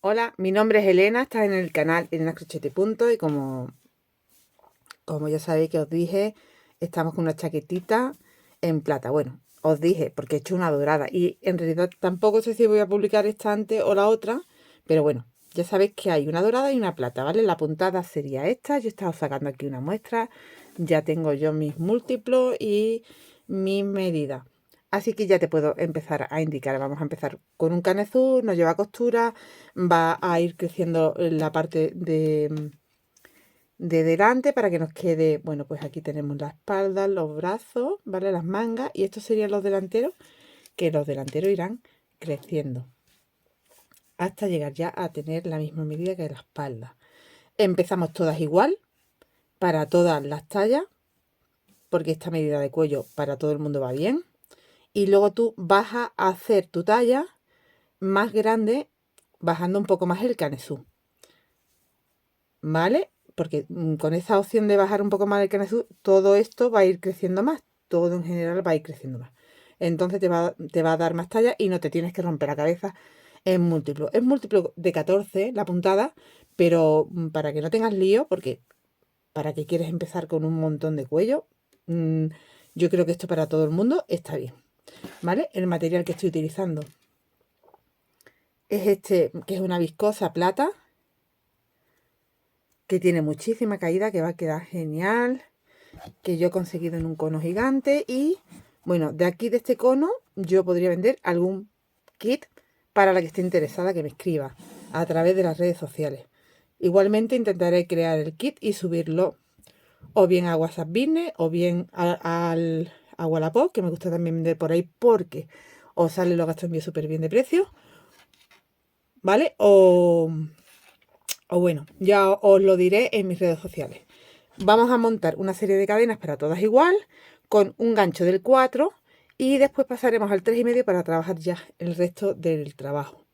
Hola, mi nombre es Elena, estás en el canal Elena Crochete Punto y como ya sabéis que os dije, estamos con una chaquetita en plata. Bueno, os dije porque he hecho una dorada y en realidad tampoco sé si voy a publicar esta antes o la otra, pero bueno, ya sabéis que hay una dorada y una plata, ¿vale? La puntada sería esta, yo he estado sacando aquí una muestra, ya tengo yo mis múltiplos y mis medidas. Así que ya te puedo empezar a indicar. Vamos a empezar con un canezú, nos lleva costura, va a ir creciendo la parte de delante para que nos quede, bueno, pues aquí tenemos la espalda, los brazos, ¿vale? Las mangas y estos serían los delanteros, que los delanteros irán creciendo hasta llegar ya a tener la misma medida que la espalda. Empezamos todas igual para todas las tallas, porque esta medida de cuello para todo el mundo va bien. Y luego tú vas a hacer tu talla más grande bajando un poco más el canesú, ¿vale? Porque con esa opción de bajar un poco más el canesú, todo esto va a ir creciendo más, todo en general va a ir creciendo más. Entonces te va a dar más talla y no te tienes que romper la cabeza en múltiplo. Es múltiplo de 14 la puntada, pero para que no tengas lío, porque para que quieres empezar con un montón de cuello, mm, yo creo que esto para todo el mundo está bien, ¿vale? El material que estoy utilizando es este, que es una viscosa plata, que tiene muchísima caída, que va a quedar genial, que yo he conseguido en un cono gigante. Y bueno, de aquí de este cono yo podría vender algún kit para la que esté interesada que me escriba a través de las redes sociales. Igualmente intentaré crear el kit y subirlo o bien a WhatsApp Business o bien a Wallapop, que me gusta también vender por ahí porque os sale los gastos de envío súper bien de precio, ¿vale? O bueno, ya os lo diré en mis redes sociales. Vamos a montar una serie de cadenas para todas igual, con un gancho del 4 y después pasaremos al 3,5 para trabajar ya el resto del trabajo.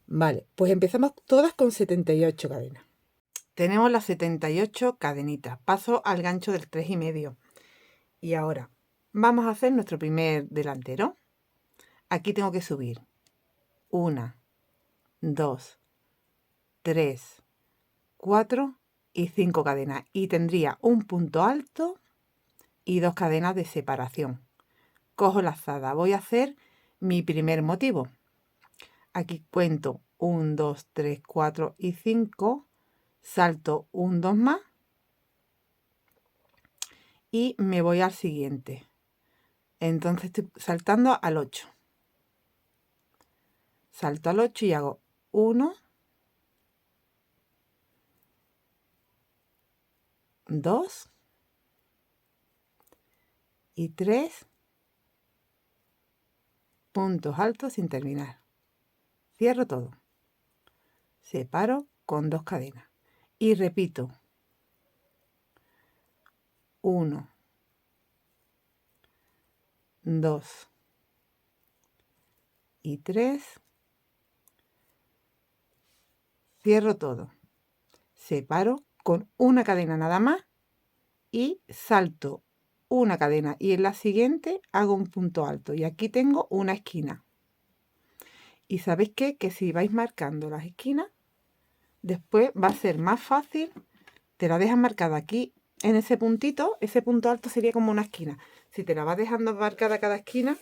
Vale, pues empezamos todas con 78 cadenas. Tenemos las 78 cadenitas. Paso al gancho del 3,5. Y ahora vamos a hacer nuestro primer delantero. Aquí tengo que subir 1, 2, 3, 4 y 5 cadenas. Y tendría un punto alto y 2 cadenas de separación. Cojo lazada. Voy a hacer mi primer motivo. Aquí cuento 1, 2, 3, 4 y 5. Salto un 2 más. Y me voy al siguiente. Entonces estoy saltando al 8. Salto al 8 y hago 1, 2 y 3 puntos altos sin terminar. Cierro todo. Separo con 2 cadenas. Y repito. 1, 2 y 3. Cierro todo. Separo con una cadena nada más y salto una cadena y en la siguiente hago un punto alto y aquí tengo una esquina. Y sabéis qué? Que si vais marcando las esquinas, después va a ser más fácil. Te la dejas marcada aquí en ese puntito, ese punto alto sería como una esquina. Si te la vas dejando marcada cada esquina,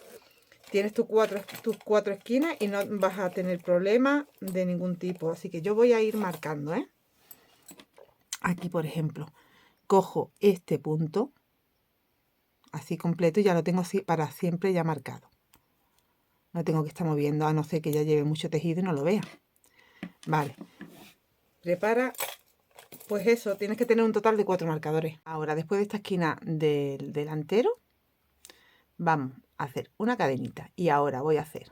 tienes tus cuatro esquinas y no vas a tener problemas de ningún tipo. Así que yo voy a ir marcando, ¿eh? Aquí, por ejemplo, cojo este punto así completo y ya lo tengo así para siempre ya marcado. No tengo que estar moviendo, a no ser que ya lleve mucho tejido y no lo vea. Vale. Prepara, pues eso, tienes que tener un total de 4 marcadores. Ahora, después de esta esquina del delantero, vamos a hacer una cadenita. Y ahora voy a hacer,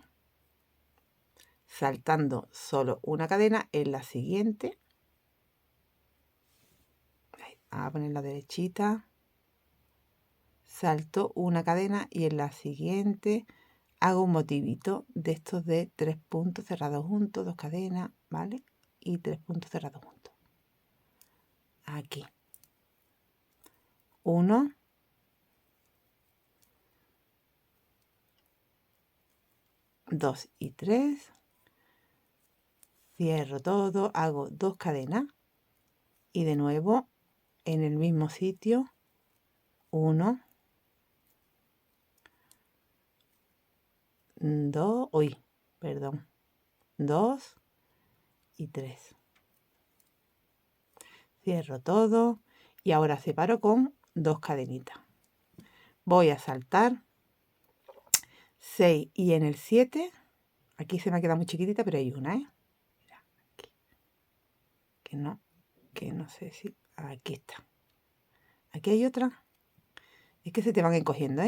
saltando solo una cadena, en la siguiente. A poner la derechita. Salto una cadena y en la siguiente hago un motivito de estos de 3 puntos cerrados juntos, 2 cadenas, ¿vale? Y 3 puntos cerrados juntos. Aquí. 1, 2 y 3. cierro todo, hago 2 cadenas y de nuevo en el mismo sitio 1, 2, 2 y 3. Cierro todo y ahora separo con 2 cadenitas. Voy a saltar 6 y en el 7, aquí se me ha quedado muy chiquitita, pero hay una, Mira, aquí. Que no sé si... Aquí está. Aquí hay otra. Es que se te van encogiendo,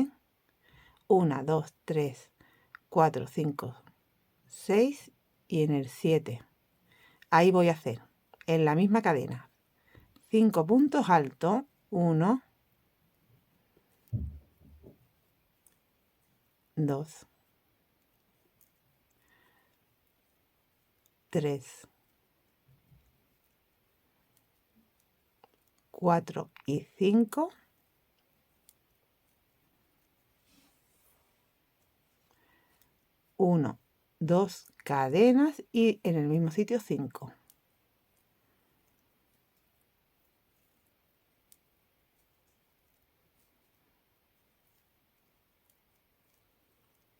1, 2, 3, 4, 5, 6 y en el 7. Ahí voy a hacer en la misma cadena 5 puntos altos. 1, 2, 3, 4 y 5. 1, 2 cadenas y en el mismo sitio 5.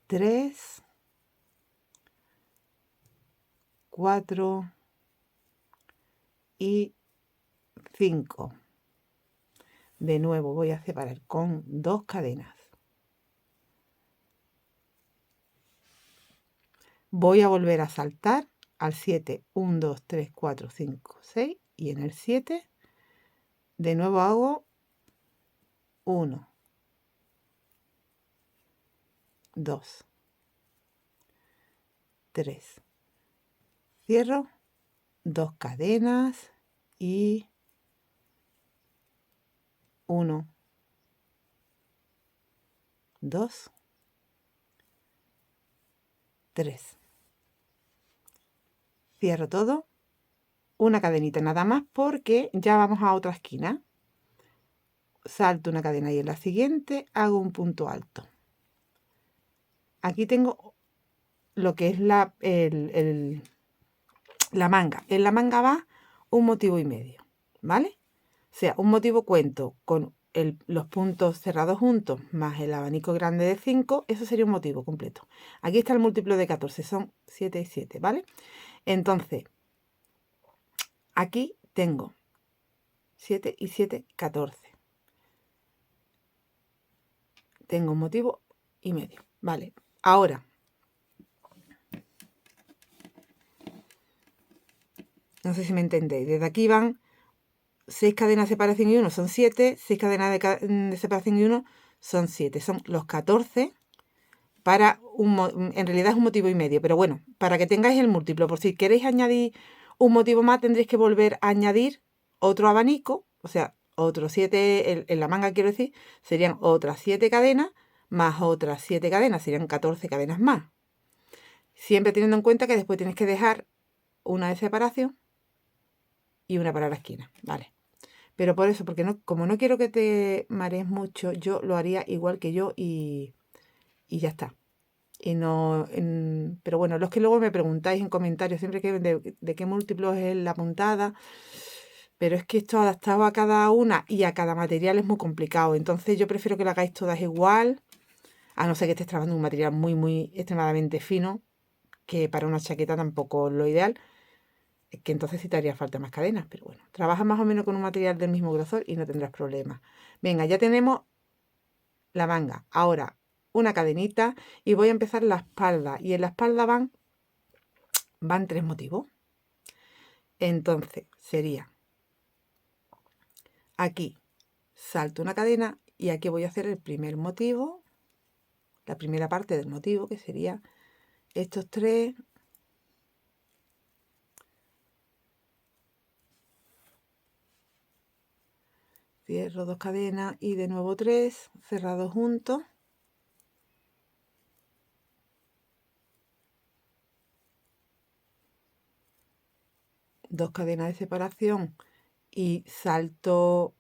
3, 4 y 5. De nuevo voy a separar con 2 cadenas. Voy a volver a saltar al 7, 1, 2, 3, 4, 5, 6 y en el 7 de nuevo hago 1, 2, 3. Cierro 2 cadenas y 1, 2, 3. Cierro todo, una cadenita nada más porque ya vamos a otra esquina. Salto una cadena y en la siguiente hago un punto alto. Aquí tengo lo que es la manga. En la manga va un motivo y medio, ¿vale? O sea, un motivo cuento con los puntos cerrados juntos más el abanico grande de 5, eso sería un motivo completo. Aquí está el múltiplo de 14, son 7 y 7, ¿vale? Entonces, aquí tengo 7 y 7, 14. Tengo un motivo y medio, ¿vale? Ahora, no sé si me entendéis, desde aquí van 6 cadenas de separación y 1 son 7, 6 cadenas de separación y 1 son 7, son los 14 para en realidad es un motivo y medio, pero bueno, para que tengáis el múltiplo, por si queréis añadir un motivo más tendréis que volver a añadir otro abanico, o sea, otros 7, en la manga quiero decir, serían otras 7 cadenas, más otras 7 cadenas, serían 14 cadenas más. Siempre teniendo en cuenta que después tienes que dejar una de separación y una para la esquina, ¿vale? Pero por eso, porque no, como no quiero que te marees mucho, yo lo haría igual que yo y ya está. Y no, pero bueno, los que luego me preguntáis en comentarios siempre que de qué múltiplo es la puntada, pero es que esto adaptado a cada una y a cada material es muy complicado. Entonces yo prefiero que lo hagáis todas igual, a no ser que estés trabajando un material muy, muy extremadamente fino, que para una chaqueta tampoco es lo ideal, es que entonces sí te haría falta más cadenas, pero bueno, trabaja más o menos con un material del mismo grosor y no tendrás problemas. Venga, ya tenemos la manga. Ahora una cadenita y voy a empezar la espalda. Y en la espalda van 3 motivos. Entonces sería aquí salto una cadena y aquí voy a hacer el primer motivo, la primera parte del motivo, que sería estos 3. Cierro 2 cadenas y de nuevo 3 cerrados juntos. Dos cadenas de separación y salto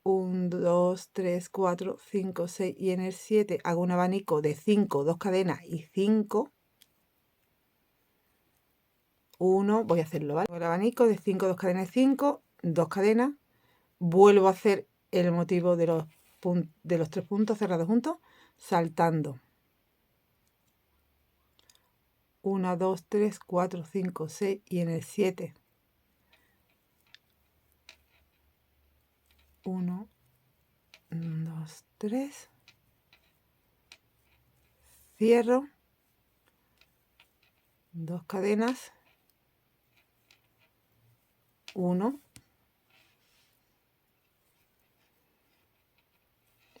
1, 2, 3, 4, 5, 6 y en el 7 hago un abanico de 5, 2 cadenas y 5. 1, voy a hacerlo, ¿vale? El abanico de 5, 2 cadenas de 5, 2 cadenas, vuelvo a hacer el motivo de los 3 puntos cerrados juntos, saltando 1, 2, 3, 4, 5, 6 y en el 7 1, 2, 3, cierro, 2 cadenas, 1,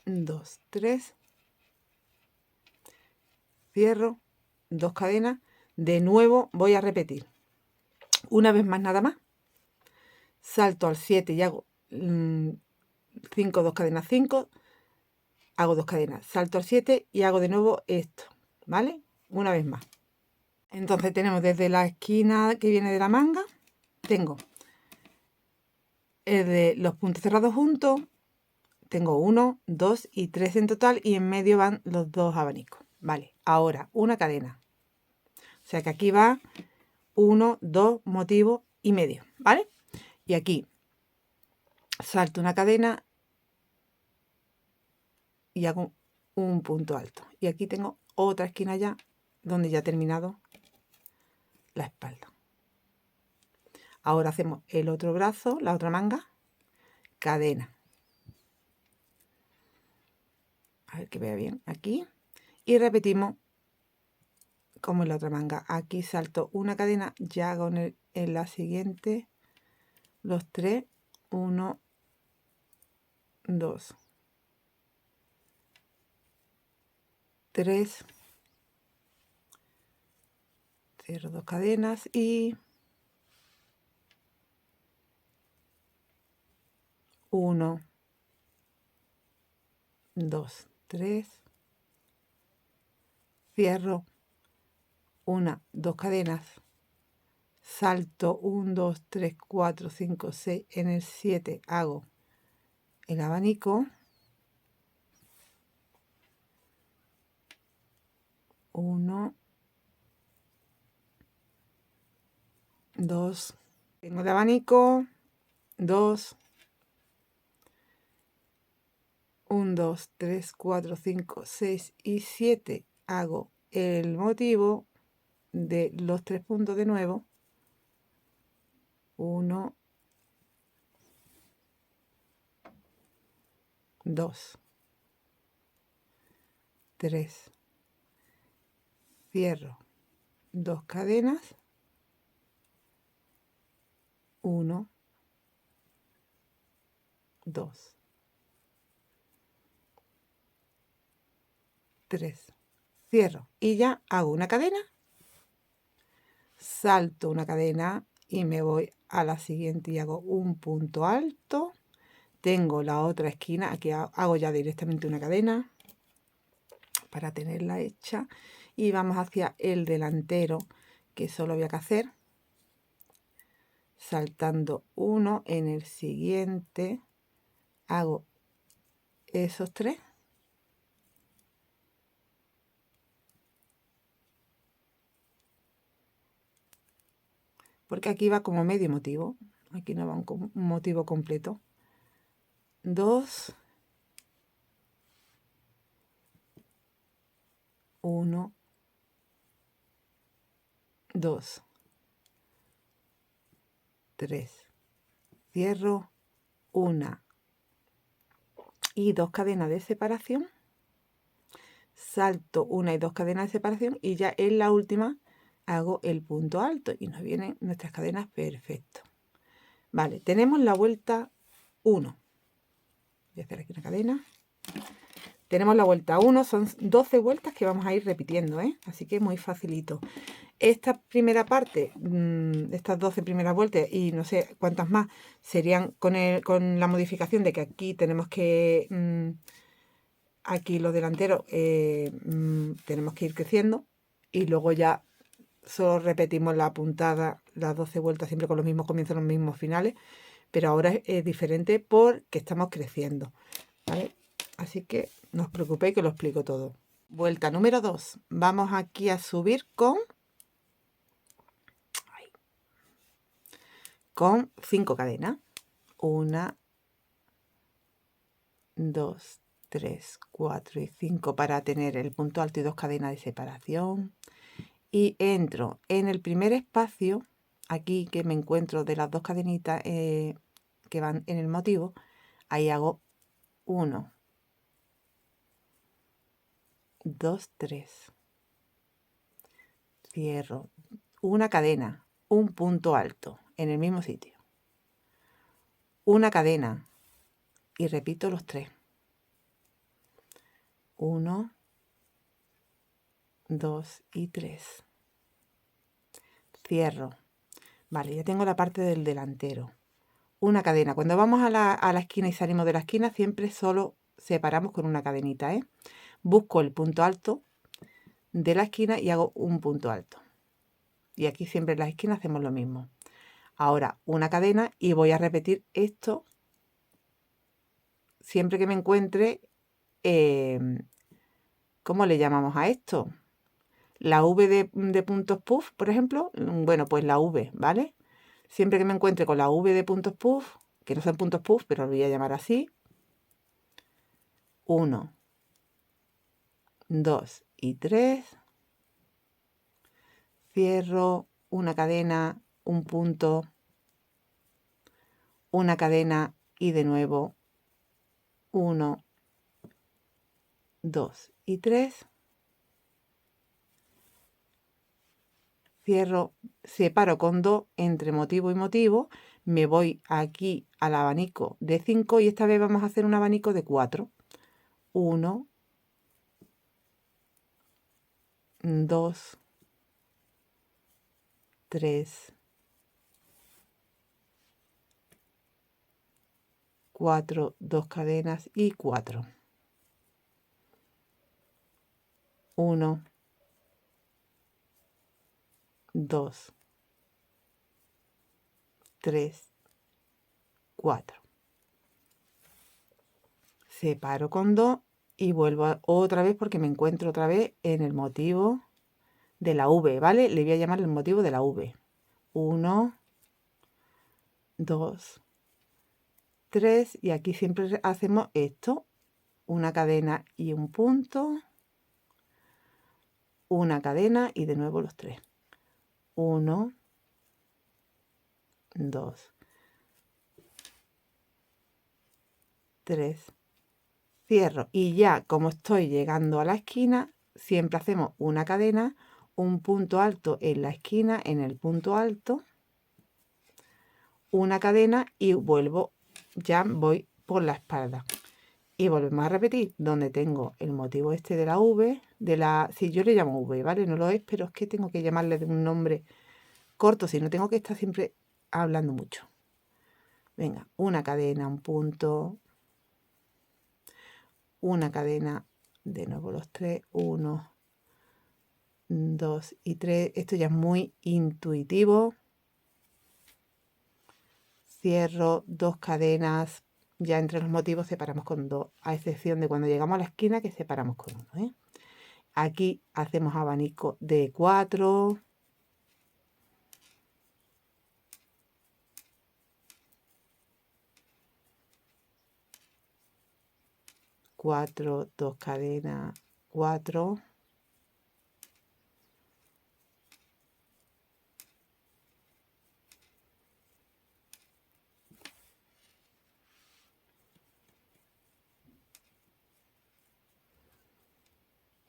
2, 3, cierro, 2 cadenas, de nuevo voy a repetir una vez más nada más, salto al 7 y hago 5, 2 cadenas, 5, hago 2 cadenas, salto al 7 y hago de nuevo esto, ¿vale? Una vez más. Entonces tenemos desde la esquina que viene de la manga, tengo el de los puntos cerrados juntos, tengo 1, 2 y 3 en total y en medio van los 2 abanicos, ¿vale? Ahora una cadena, o sea que aquí va 1, 2 motivo y medio, ¿vale? Y aquí salto una cadena y hago un punto alto. Y aquí tengo otra esquina ya donde ya he terminado la espalda. Ahora hacemos el otro brazo, la otra manga, cadena. A ver que vea bien aquí. Y repetimos como en la otra manga. Aquí salto una cadena, ya hago en la siguiente los 3, 1, 2, 3, cierro 2 cadenas y 1, 2, 3, cierro 1, 2 cadenas, salto 1, 2, 3, 4, 5, 6, en el 7 hago el abanico, 1, 2, tengo el abanico, 2, 1, 2, 3, 4, 5, 6 y 7 hago el motivo de los 3 puntos de nuevo, 1, 2, 3, cierro 2 cadenas, 1, 2, 3, cierro y ya hago una cadena, salto una cadena y me voy a la siguiente y hago un punto alto. Tengo la otra esquina, aquí hago ya directamente una cadena para tenerla hecha y vamos hacia el delantero, que solo había que hacer saltando uno, en el siguiente hago esos 3, porque aquí va como medio motivo, aquí no va un motivo completo, 2, 1, 2, 3, cierro una y 2 cadenas de separación, salto una y 2 cadenas de separación y ya en la última hago el punto alto y nos vienen nuestras cadenas perfecto. Vale, tenemos la vuelta 1. Voy a hacer aquí una cadena. Tenemos la vuelta 1, son 12 vueltas que vamos a ir repitiendo, ¿eh? Así que muy facilito. Esta primera parte, estas 12 primeras vueltas y no sé cuántas más, serían con la modificación de que aquí tenemos que, aquí los delanteros tenemos que ir creciendo y luego ya solo repetimos la puntada, las 12 vueltas siempre con los mismos comienzos, los mismos finales, pero ahora es diferente porque estamos creciendo, ¿vale? Así que no os preocupéis que lo explico todo. Vuelta número 2. Vamos aquí a subir con con 5 cadenas. 1, 2, 3, 4 y 5 para tener el punto alto y 2 cadenas de separación. Y entro en el primer espacio, aquí que me encuentro de las 2 cadenitas que van en el motivo, ahí hago 1, 2, 3. Cierro una cadena, un punto alto en el mismo sitio. Una cadena y repito los 3. 1, 2 y 3. Cierro. Vale, ya tengo la parte del delantero. Una cadena. Cuando vamos a la esquina y salimos de la esquina, siempre solo separamos con una cadenita, ¿eh? Busco el punto alto de la esquina y hago un punto alto. Y aquí siempre en las esquinas hacemos lo mismo. Ahora una cadena y voy a repetir esto siempre que me encuentre, ¿cómo le llamamos a esto? La V de puntos puff, por ejemplo. Bueno, pues la V, ¿vale? Siempre que me encuentre con la V de puntos puff, que no son puntos puff, pero lo voy a llamar así. 1, 2 y 3. Cierro una cadena, un punto, una cadena y de nuevo 1, 2 y 3. Cierro, separo con 2 entre motivo y motivo, me voy aquí al abanico de 5 y esta vez vamos a hacer un abanico de 4. 1, 2, 3, 4, 2 cadenas y 4. 1, 2, 3, 4. Separo con 2 y vuelvo otra vez porque me encuentro otra vez en el motivo de la V, ¿vale? Le voy a llamar el motivo de la V. 1, 2, 3 y aquí siempre hacemos esto. Una cadena y un punto. Una cadena y de nuevo los 3. 1, 2, 3. Cierro y ya como estoy llegando a la esquina, siempre hacemos una cadena, un punto alto en la esquina, en el punto alto, una cadena y vuelvo, ya voy por la espalda. Y volvemos a repetir, donde tengo el motivo este de la V, si yo le llamo V, ¿vale? No lo es, pero es que tengo que llamarle de un nombre corto, si no tengo que estar siempre hablando mucho. Venga, una cadena, un punto, una cadena, de nuevo los 3, 1, 2 y 3. Esto ya es muy intuitivo. Cierro 2 cadenas, ya entre los motivos separamos con 2, a excepción de cuando llegamos a la esquina que separamos con 1, ¿eh? Aquí hacemos abanico de 4. 4, 2 cadenas, 4.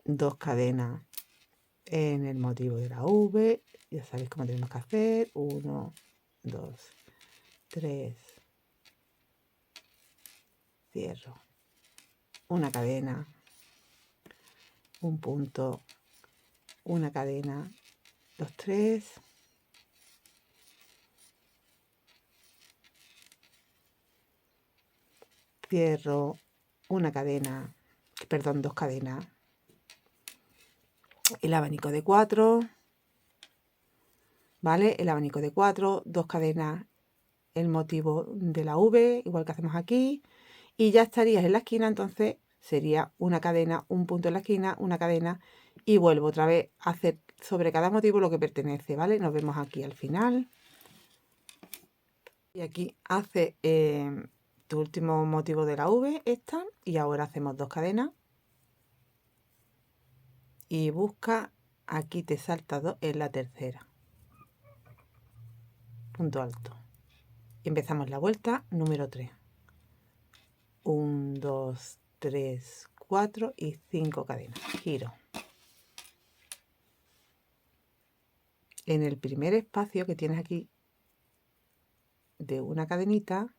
Dos cadenas en el motivo de la V. Ya sabéis cómo tenemos que hacer. 1, 2, 3. Cierro. Una cadena. Un punto. Una cadena. Los 3. Cierro. Una cadena. Perdón, 2 cadenas. El abanico de 4. ¿Vale? El abanico de 4. 2 cadenas. El motivo de la V, igual que hacemos aquí, y ya estarías en la esquina, entonces sería una cadena, un punto en la esquina, una cadena, y vuelvo otra vez a hacer sobre cada motivo lo que pertenece, ¿vale? Nos vemos aquí al final. Y aquí hace tu último motivo de la V, esta, y ahora hacemos 2 cadenas y busca, aquí te salta 2 en la tercera, punto alto. Y empezamos la vuelta número 3. 1, 2, 3, 4 y 5 cadenas. Giro. En el primer espacio que tienes aquí de una cadenita,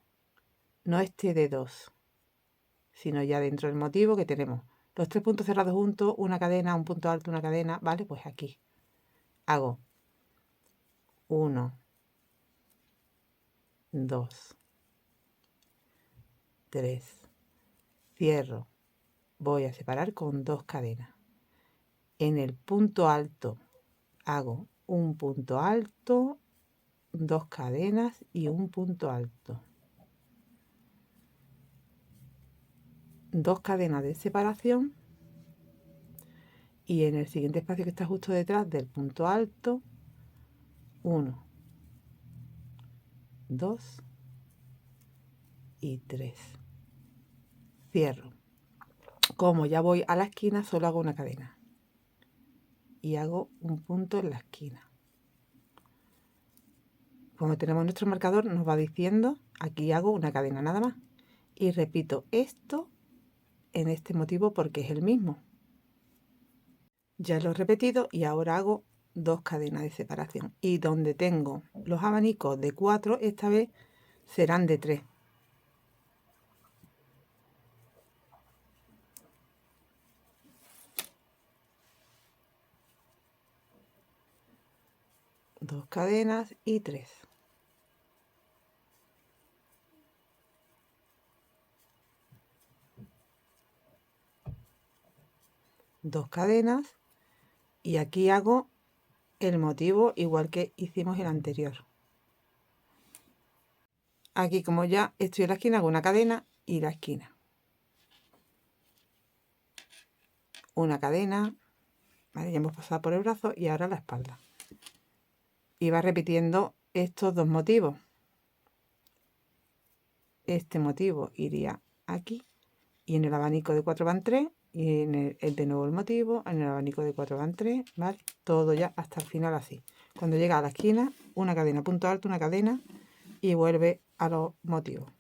no este de 2, sino ya dentro del motivo que tenemos los 3 puntos cerrados juntos, una cadena, un punto alto, una cadena, ¿vale? Pues aquí hago 1, 2, 3, cierro, voy a separar con 2 cadenas. En el punto alto hago un punto alto, 2 cadenas y un punto alto. 2 cadenas de separación y en el siguiente espacio que está justo detrás del punto alto, 1, 2 y 3. Cierro. Como ya voy a la esquina, solo hago una cadena y hago un punto en la esquina. Como tenemos nuestro marcador, nos va diciendo, aquí hago una cadena nada más. Y repito esto en este motivo porque es el mismo. Ya lo he repetido y ahora hago 2 cadenas de separación. Y donde tengo los abanicos de 4, esta vez serán de 3. Dos cadenas y 3. Dos cadenas y aquí hago el motivo igual que hicimos el anterior. Aquí como ya estoy en la esquina hago una cadena y la esquina. Una cadena, ¿vale? Ya hemos pasado por el brazo y ahora la espalda. Y va repitiendo estos dos motivos. Este motivo iría aquí y en el abanico de 4 van 3 y en el de nuevo el motivo, en el abanico de 4 van 3, ¿vale? Todo ya hasta el final así. Cuando llega a la esquina, una cadena, punto alto, una cadena y vuelve a los motivos.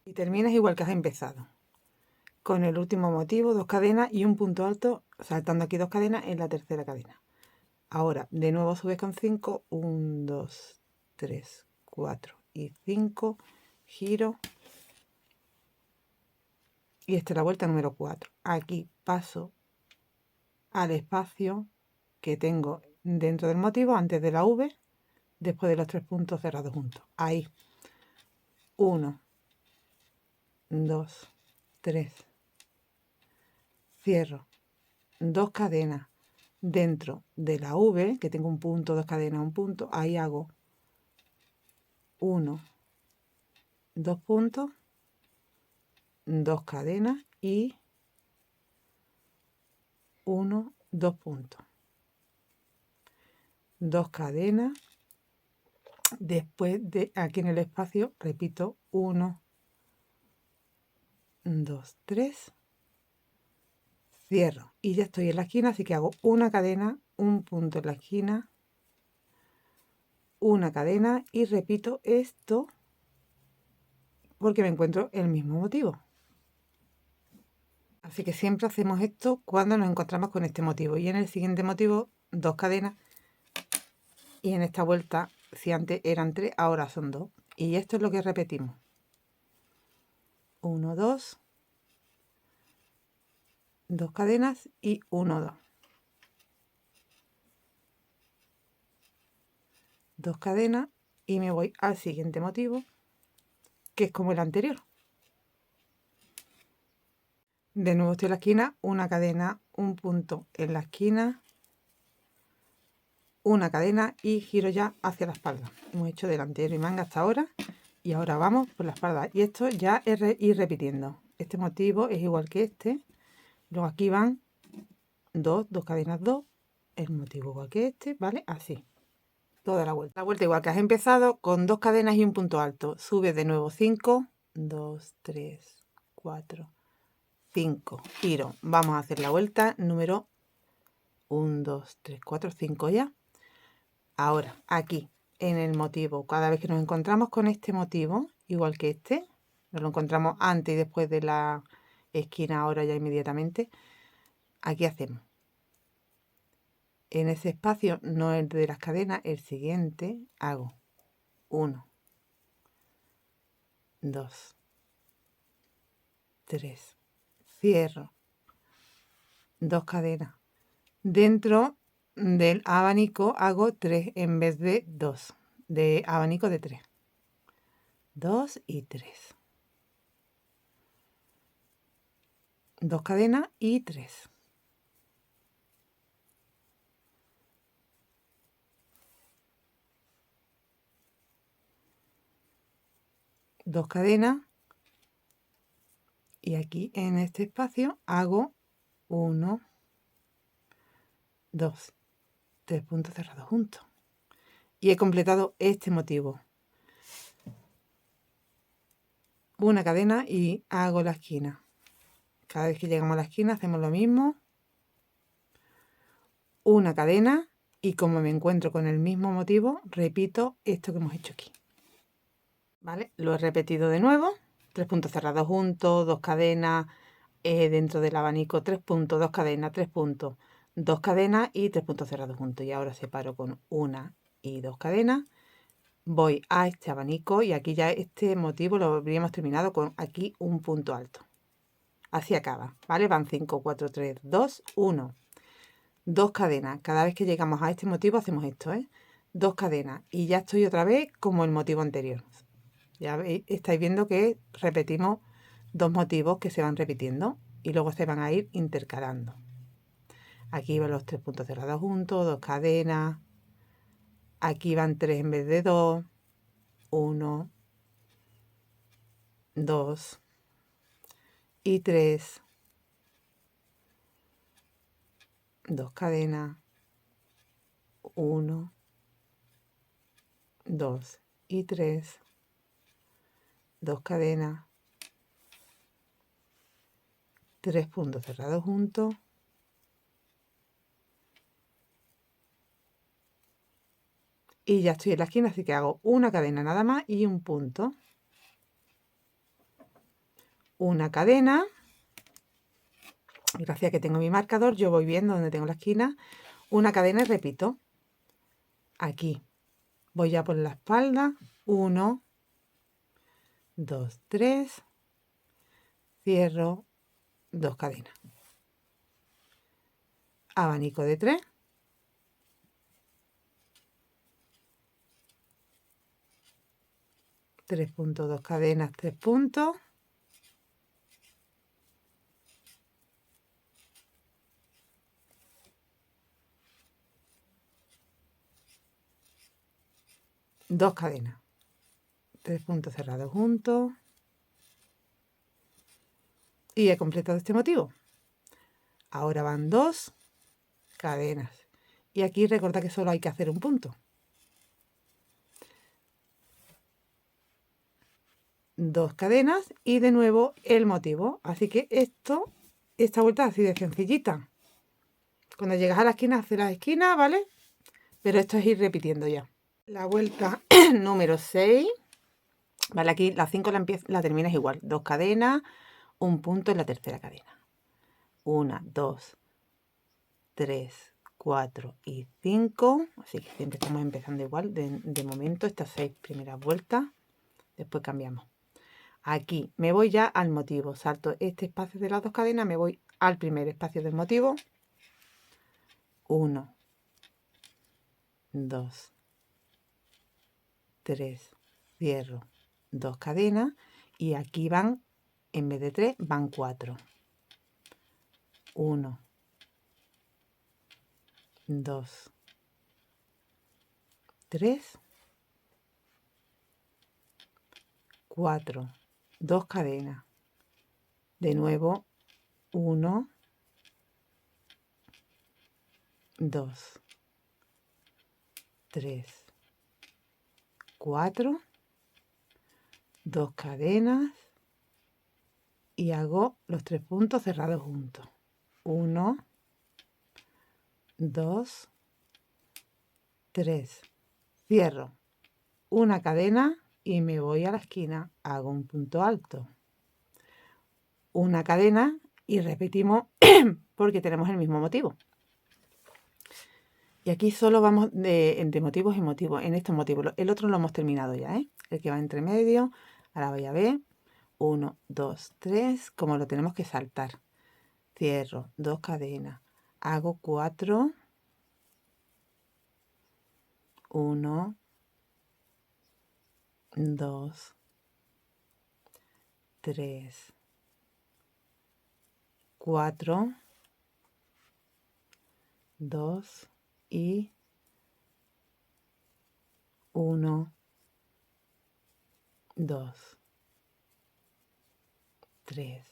Y terminas igual que has empezado. Con el último motivo, 2 cadenas y un punto alto, saltando aquí 2 cadenas en la tercera cadena. Ahora, de nuevo subes con 5, 1, 2, 3, 4 y 5, giro. Y esta es la vuelta número 4. Aquí paso al espacio que tengo dentro del motivo, antes de la V, después de los 3 puntos cerrados juntos. Ahí. 1, 2, 3. Cierro. 2 cadenas dentro de la V, que tengo un punto, 2 cadenas, un punto. Ahí hago 1, 2 puntos, 2 cadenas y 1, 2 puntos. 2 cadenas. Después de aquí en el espacio, repito 1, 2, 3. Cierro. Y ya estoy en la esquina, así que hago una cadena, un punto en la esquina, una cadena y repito esto porque me encuentro el mismo motivo. Así que siempre hacemos esto cuando nos encontramos con este motivo. Y en el siguiente motivo, 2 cadenas. Y en esta vuelta, si antes eran 3, ahora son 2. Y esto es lo que repetimos. 1, 2. 2 cadenas y 1, 2. 2 cadenas y me voy al siguiente motivo, que es como el anterior. De nuevo estoy en la esquina, una cadena, un punto en la esquina, una cadena y giro ya hacia la espalda. Hemos hecho delantero y manga hasta ahora y ahora vamos por la espalda. Y esto ya es ir repitiendo. Este motivo es igual que este. Luego aquí van 2 cadenas, 2. El motivo igual que este, ¿vale? Así. toda la vuelta. La vuelta igual que has empezado, con 2 cadenas y un punto alto. Subes de nuevo 5, 2, 3, 4, 5. Giro. Vamos a hacer la vuelta número 1, 2, 3, 4, 5 ya. Ahora, aquí, en el motivo, cada vez que nos encontramos con este motivo, igual que este, nos lo encontramos antes y después de la esquina, ahora ya inmediatamente, aquí hacemos. En ese espacio, no el de las cadenas, el siguiente, hago 1, 2, 3, cierro, 2 cadenas. Dentro del abanico hago 3 en vez de 2, de abanico de 3. 2 y 3. 2 cadenas y 3. Dos cadenas y aquí en este espacio hago 1, 2, 3 puntos cerrados juntos y he completado este motivo. Una cadena y hago la esquina. Cada vez que llegamos a la esquina hacemos lo mismo. Una cadena y como me encuentro con el mismo motivo, repito esto que hemos hecho aquí. ¿Vale? Lo he repetido de nuevo. 3 puntos cerrados juntos, 2 cadenas, dentro del abanico 3 puntos, 2 cadenas, 3 puntos, 2 cadenas y 3 puntos cerrados juntos. Y ahora separo con 1 y 2 cadenas. Voy a este abanico y aquí ya este motivo lo habríamos terminado con aquí un punto alto. Así acaba, ¿vale? Van 5, 4, 3, 2, 1. 2 cadenas. Cada vez que llegamos a este motivo hacemos esto, 2 cadenas. Y ya estoy otra vez como el motivo anterior. Ya veis, estáis viendo que repetimos 2 motivos que se van repitiendo y luego se van a ir intercalando. Aquí van los 3 puntos cerrados juntos, 2 cadenas. Aquí van 3 en vez de 2. 1, 2 y 3. 2 cadenas. 1, 2 y 3. 2 cadenas. 3 puntos cerrados juntos. Y ya estoy en la esquina, así que hago una cadena nada más y un punto. Una cadena. Gracias a que tengo mi marcador, yo voy viendo dónde tengo la esquina. Una cadena y repito. Aquí. Voy ya por la espalda. 1, 2, 3. Cierro. 2 cadenas. Abanico de 3. 3 puntos, 2 cadenas, 3 puntos. Dos cadenas. 3 puntos cerrados juntos. Y he completado este motivo. Ahora van 2 cadenas. Y aquí recuerda que solo hay que hacer un punto. 2 cadenas y de nuevo el motivo. Así que esta vuelta es así de sencillita. Cuando llegas a la esquina, haces las esquinas, ¿vale? Pero esto es ir repitiendo ya. La vuelta número 6. Vale, aquí la 5 la terminas igual. 2 cadenas, un punto en la tercera cadena. 1, 2, 3, 4 y 5. Así que siempre estamos empezando igual. De momento, estas 6 primeras vueltas. Después cambiamos. Aquí me voy ya al motivo. Salto este espacio de las 2 cadenas, me voy al primer espacio del motivo. 1, 2, 3, cierro 2 cadenas y aquí van, en vez de 3, van 4. 1, 2, 3, 4, 2 cadenas. De nuevo, 1, 2, 3, 4, 2 cadenas y hago los 3 puntos cerrados juntos. 1, 2, 3. Cierro una cadena y me voy a la esquina. Hago un punto alto. Una cadena y repetimos porque tenemos el mismo motivo. Y aquí solo vamos de motivos y motivos. En estos motivos. El otro lo hemos terminado ya, ¿eh? El que va entre medio. Ahora voy a ver. 1, 2, 3. Como lo tenemos que saltar. Cierro 2 cadenas. Hago 4. 1, 2, 3, 4, 2 y 1, 2, 3,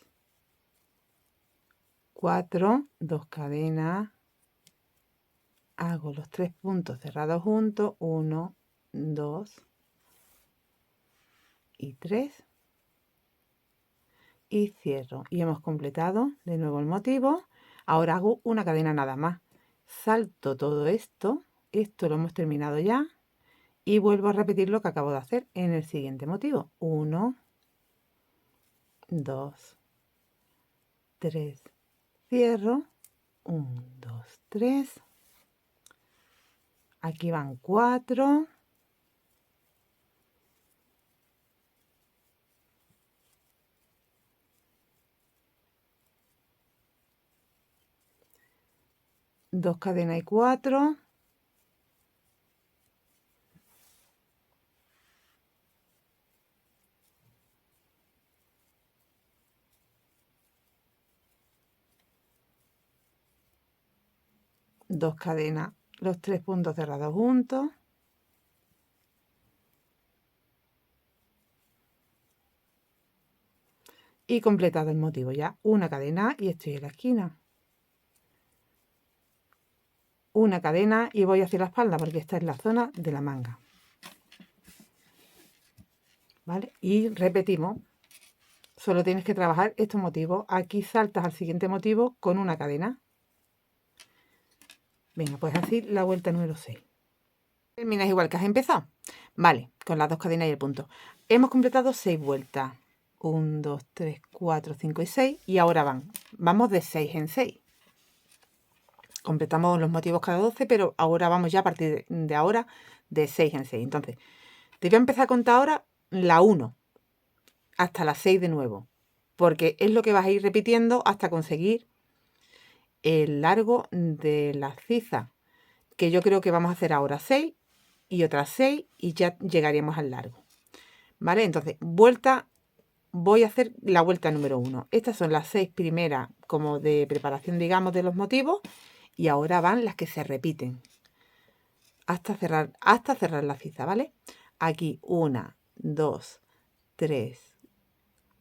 4, 2 cadenas, hago los 3 puntos cerrados juntos, 1, 2 y 3 y cierro y hemos completado de nuevo el motivo. Ahora hago una cadena nada más, salto todo esto lo hemos terminado ya y vuelvo a repetir lo que acabo de hacer en el siguiente motivo. 1, 2, 3, cierro, 1, 2, 3, aquí van 4, dos cadenas y 4, dos cadenas, los 3 puntos cerrados juntos, y completado el motivo ya, una cadena y estoy en la esquina, una cadena y voy hacia la espalda porque esta es la zona de la manga, ¿vale? Y repetimos, solo tienes que trabajar estos motivos, aquí saltas al siguiente motivo con una cadena. Venga, pues así la vuelta número 6. Terminas igual que has empezado, vale, con las dos cadenas y el punto. Hemos completado 6 vueltas. 1, 2, 3, 4, 5 y 6. Y ahora vamos de 6 en 6. Completamos los motivos cada 12, pero ahora vamos ya a partir de ahora de 6 en 6. Entonces, te voy a empezar a contar ahora la 1 hasta la 6 de nuevo. Porque es lo que vas a ir repitiendo hasta conseguir el largo de la ciza. Que yo creo que vamos a hacer ahora 6 y otras 6 y ya llegaríamos al largo. ¿Vale? Entonces, voy a hacer la vuelta número 1. Estas son las 6 primeras como de preparación, digamos, de los motivos. Y ahora van las que se repiten. Hasta cerrar la ciza, ¿vale? Aquí 1, 2, 3,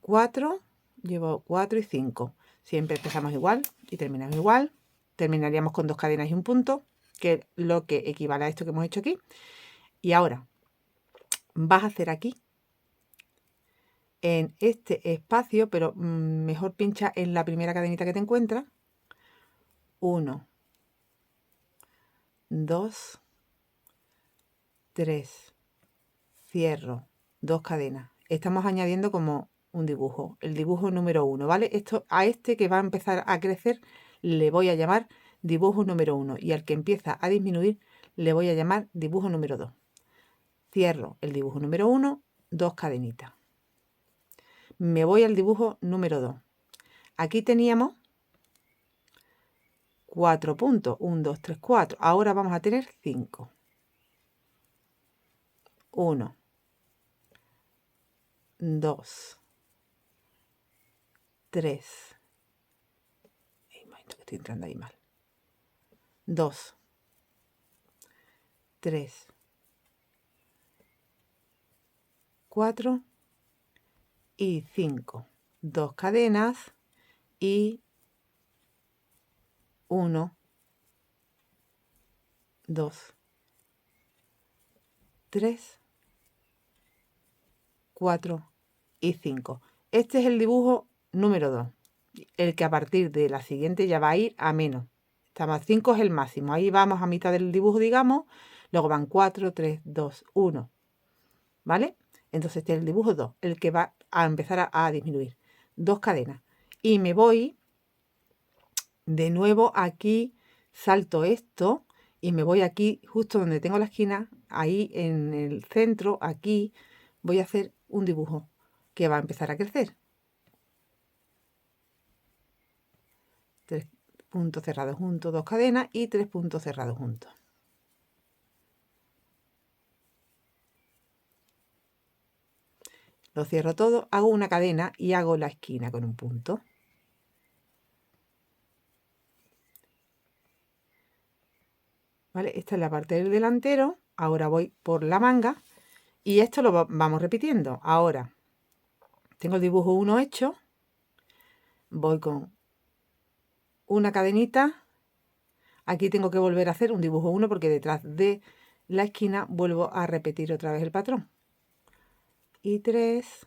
4. Llevo 4 y 5. Siempre empezamos igual y terminamos igual. Terminaríamos con 2 cadenas y un punto, que es lo que equivale a esto que hemos hecho aquí. Y ahora vas a hacer aquí, en este espacio, pero mejor pincha en la primera cadenita que te encuentras. 1, 2, 3, cierro, 2 cadenas. Estamos añadiendo como un dibujo, el dibujo número 1, ¿vale? Esto a este que va a empezar a crecer le voy a llamar dibujo número 1 y al que empieza a disminuir le voy a llamar dibujo número 2. Cierro el dibujo número 1, 2 cadenitas. Me voy al dibujo número 2. Aquí teníamos 4 puntos, 1, 2, 3, 4. Ahora vamos a tener 5. 1, 2, 3. Un momento que estoy entrando ahí mal. 2, 3, 4 y 5. 2 cadenas y 1, 2, 3 4 y 5. Este es el dibujo número 2, el que a partir de la siguiente ya va a ir a menos. Estamos 5 es el máximo, ahí vamos a mitad del dibujo, digamos, luego van 4, 3, 2, 1, ¿vale? Entonces este es el dibujo 2, el que va a empezar a disminuir. 2 cadenas. Y me voy de nuevo aquí, salto esto y me voy aquí, justo donde tengo la esquina, ahí en el centro, aquí, voy a hacer un dibujo que va a empezar a crecer. 3 puntos cerrados juntos, 2 cadenas y 3 puntos cerrados juntos. Lo cierro todo, hago una cadena y hago la esquina con un punto. ¿Vale? Esta es la parte del delantero. Ahora voy por la manga y esto lo vamos repitiendo. Ahora tengo el dibujo 1 hecho. Voy con una cadenita. Aquí tengo que volver a hacer un dibujo 1 porque detrás de la esquina vuelvo a repetir otra vez el patrón. Y 3,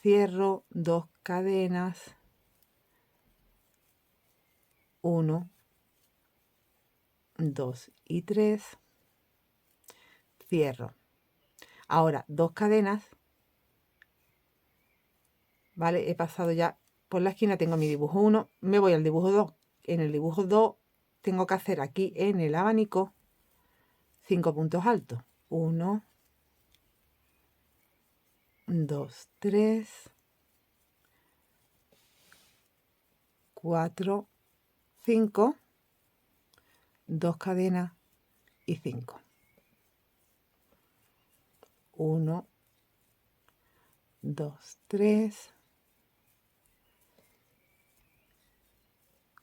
cierro 2 cadenas, 1, 2 y 3, cierro. Ahora 2 cadenas, ¿vale? He pasado ya por la esquina, tengo mi dibujo 1, me voy al dibujo 2. En el dibujo 2 tengo que hacer aquí en el abanico 5 puntos altos. 1, 2, 3, 4, 5, 2 cadenas y 5. 1, 2, 3,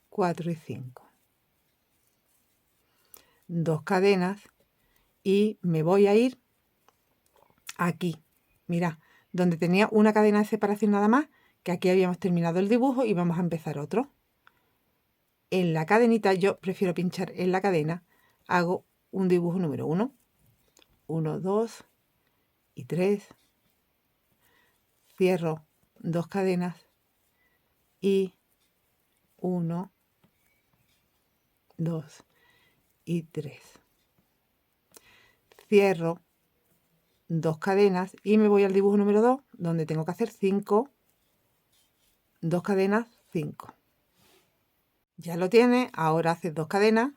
4 y 5. 2 cadenas y me voy a ir aquí. Mira, donde tenía una cadena de separación nada más, que aquí habíamos terminado el dibujo y vamos a empezar otro. En la cadenita, yo prefiero pinchar en la cadena, hago un dibujo número 1, 1, 2 y 3, cierro 2 cadenas y 1, 2 y 3. Cierro 2 cadenas y me voy al dibujo número 2, donde tengo que hacer 5, 2 cadenas, 5. Ya lo tienes, ahora haces 2 cadenas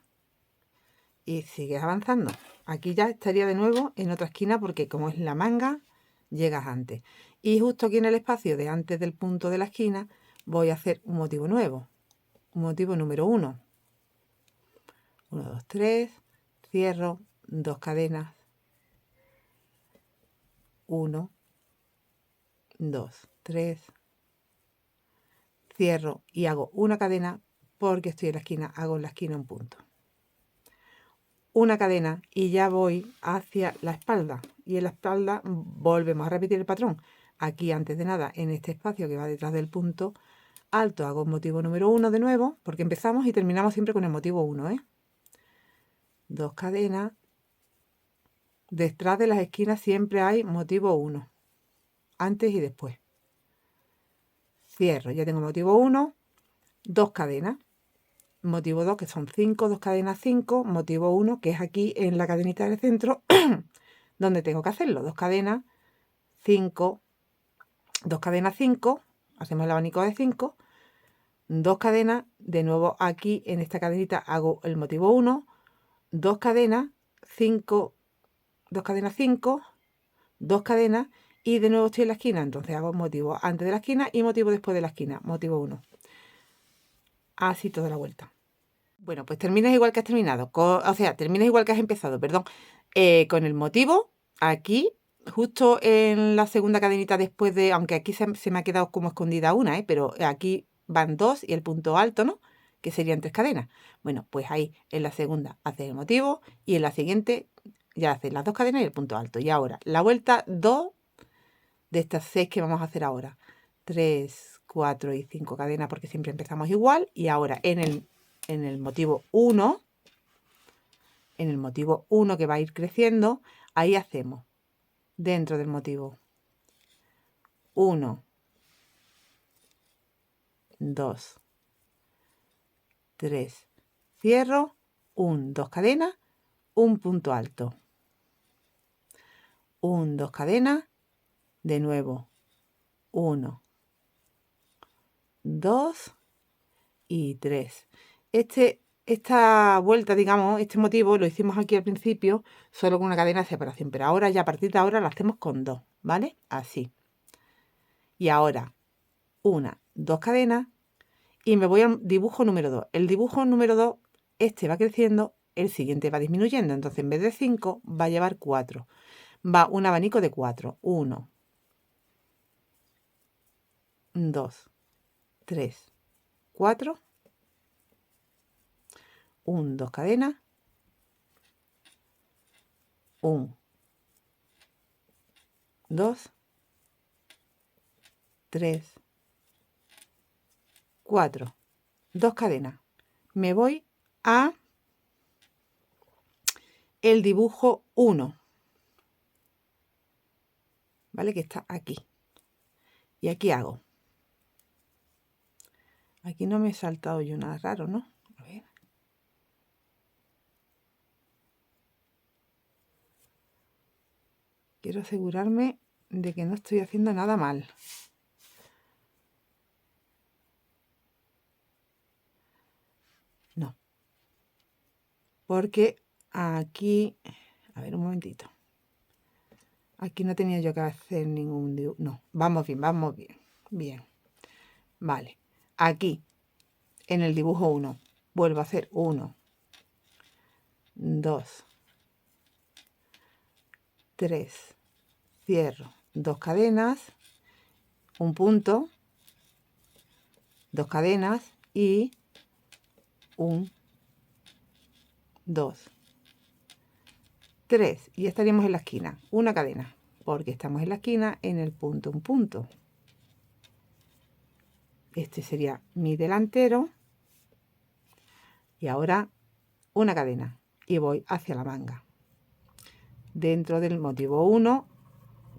y sigues avanzando. Aquí ya estaría de nuevo en otra esquina porque como es la manga, llegas antes. Y justo aquí en el espacio de antes del punto de la esquina voy a hacer un motivo nuevo. Un motivo número 1. 1, 2, 3, cierro 2 cadenas, 1, 2, 3, cierro y hago una cadena porque estoy en la esquina, hago en la esquina un punto. Una cadena y ya voy hacia la espalda y en la espalda volvemos a repetir el patrón. Aquí antes de nada en este espacio que va detrás del punto alto hago motivo número 1 de nuevo porque empezamos y terminamos siempre con el motivo 1, 2 cadenas, detrás de las esquinas siempre hay motivo 1, antes y después. Cierro, ya tengo motivo 1, 2 cadenas, motivo 2 que son 5, 2 cadenas 5, motivo 1 que es aquí en la cadenita del centro donde tengo que hacerlo, 2 cadenas, 5, 2 cadenas 5, hacemos el abanico de 5, 2 cadenas, de nuevo aquí en esta cadenita hago el motivo 1, 2 cadenas, 5, 2 cadenas 5, 2 cadenas y de nuevo estoy en la esquina, entonces hago motivo antes de la esquina y motivo después de la esquina, motivo 1. Así toda la vuelta. Bueno, pues terminas igual que has terminado, o sea, terminas igual que has empezado, perdón, con el motivo aquí, justo en la segunda cadenita después de, aunque aquí se me ha quedado como escondida una, pero aquí van 2 y el punto alto, ¿no? Que serían 3 cadenas. Bueno, pues ahí en la segunda haces el motivo y en la siguiente ya haces las 2 cadenas y el punto alto. Y ahora la vuelta 2 de estas 6 que vamos a hacer ahora. 3, 4 y 5 cadenas porque siempre empezamos igual. Y ahora en el motivo 1, que va a ir creciendo, ahí hacemos dentro del motivo 1, 2, 3, cierro, 1, 2 cadenas, un punto alto, 1, 2 cadenas, de nuevo, 1, 2 y 3. Esta vuelta, digamos, este motivo lo hicimos aquí al principio solo con una cadena de separación, pero ahora ya a partir de ahora lo hacemos con 2, ¿vale? Así. Y ahora, 1, 2 cadenas y me voy al dibujo número 2. El dibujo número 2, este va creciendo, el siguiente va disminuyendo, entonces en vez de 5 va a llevar 4. Va un abanico de 4. 1, 2, 3, 4. 1, 2 cadenas, 1, 2, 3, 4, 2 cadenas. Me voy a el dibujo 1, ¿vale? Que está aquí. Y aquí hago. Aquí no me he saltado yo nada raro, ¿no? A ver. Quiero asegurarme de que no estoy haciendo nada mal. No. Porque aquí... A ver, un momentito. Aquí no tenía yo que hacer ningún dibujo. No, vamos bien, vamos bien. Bien. Vale. Aquí, en el dibujo 1, vuelvo a hacer 1, 2, 3, cierro, 2 cadenas, un punto, 2 cadenas y 1, 2, 3. Y estaríamos en la esquina, una cadena, porque estamos en la esquina en el punto, un punto. Este sería mi delantero. Y ahora una cadena y voy hacia la manga. Dentro del motivo 1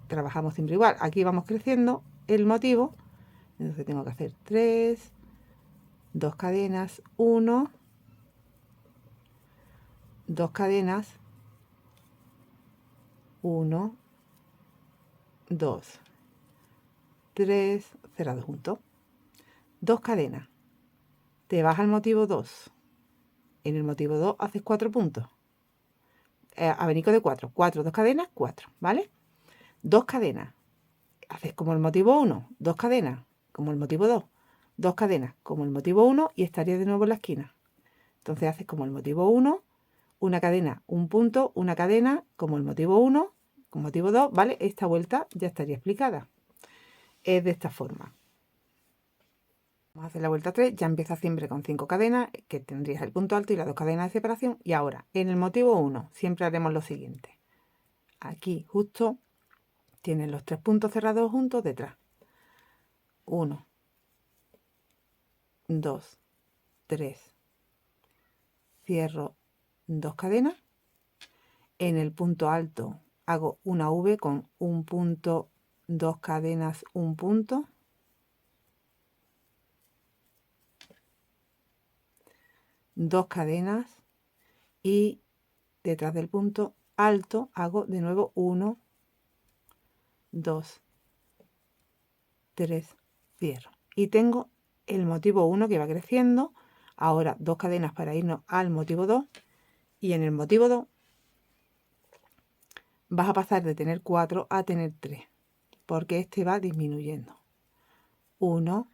trabajamos siempre igual. Aquí vamos creciendo el motivo. Entonces tengo que hacer 3, 2 cadenas, 1, 2 cadenas, 1, 2, 3, cerrado junto, 2 cadenas. Te vas al motivo 2. En el motivo 2 haces 4 puntos. Abanico de 4. 4, 2 cadenas, 4, ¿vale? 2 cadenas. Haces como el motivo 1, 2 cadenas, como el motivo 2, 2 cadenas, como el motivo 1 y estarías de nuevo en la esquina. Entonces haces como el motivo 1, una cadena, un punto, una cadena, como el motivo 1, con motivo 2, ¿vale? Esta vuelta ya estaría explicada. Es de esta forma. Vamos a hacer la vuelta 3, ya empieza siempre con 5 cadenas, que tendrías el punto alto y las 2 cadenas de separación. Y ahora, en el motivo 1, siempre haremos lo siguiente. Aquí justo tienes los 3 puntos cerrados juntos detrás. 1, 2, 3, cierro 2 cadenas, en el punto alto hago una V con un punto, 2 cadenas, un punto, 2 cadenas y detrás del punto alto hago de nuevo 1, 2, 3, cierro y tengo el motivo 1 que va creciendo. Ahora 2 cadenas para irnos al motivo 2 y en el motivo 2 vas a pasar de tener 4 a tener 3 porque este va disminuyendo. 1,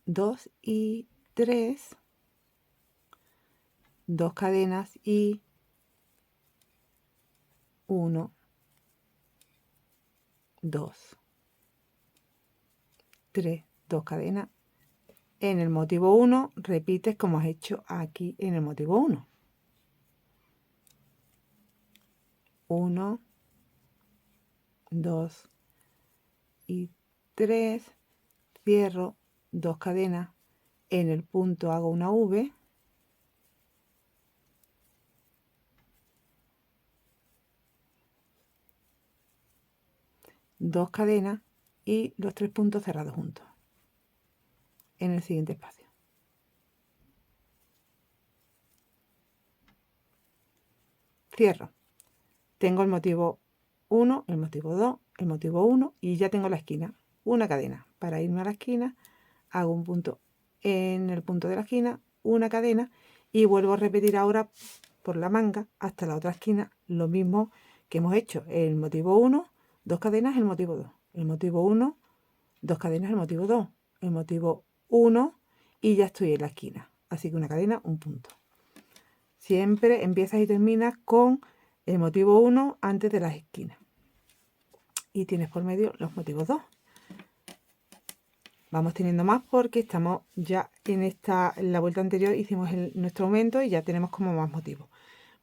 2 y 3, 2 cadenas y 1, 2, 3, 2 cadenas. En el motivo 1 repites como has hecho aquí en el motivo 1. 1, 2 y 3, cierro 2 cadenas, en el punto hago una V, 2 cadenas y los 3 puntos cerrados juntos en el siguiente espacio. Cierro. Tengo el motivo 1, el motivo 2, el motivo 1 y ya tengo la esquina. Una cadena. Para irme a la esquina hago un punto en el punto de la esquina, una cadena y vuelvo a repetir ahora por la manga hasta la otra esquina lo mismo que hemos hecho. El motivo 1, 2 cadenas, el motivo 2. El motivo 1, 2 cadenas, el motivo 2. El motivo 1 y ya estoy en la esquina. Así que una cadena, un punto. Siempre empiezas y terminas con el motivo 1 antes de las esquinas. Y tienes por medio los motivos 2. Vamos teniendo más porque estamos ya en la vuelta anterior hicimos nuestro aumento y ya tenemos como más motivos.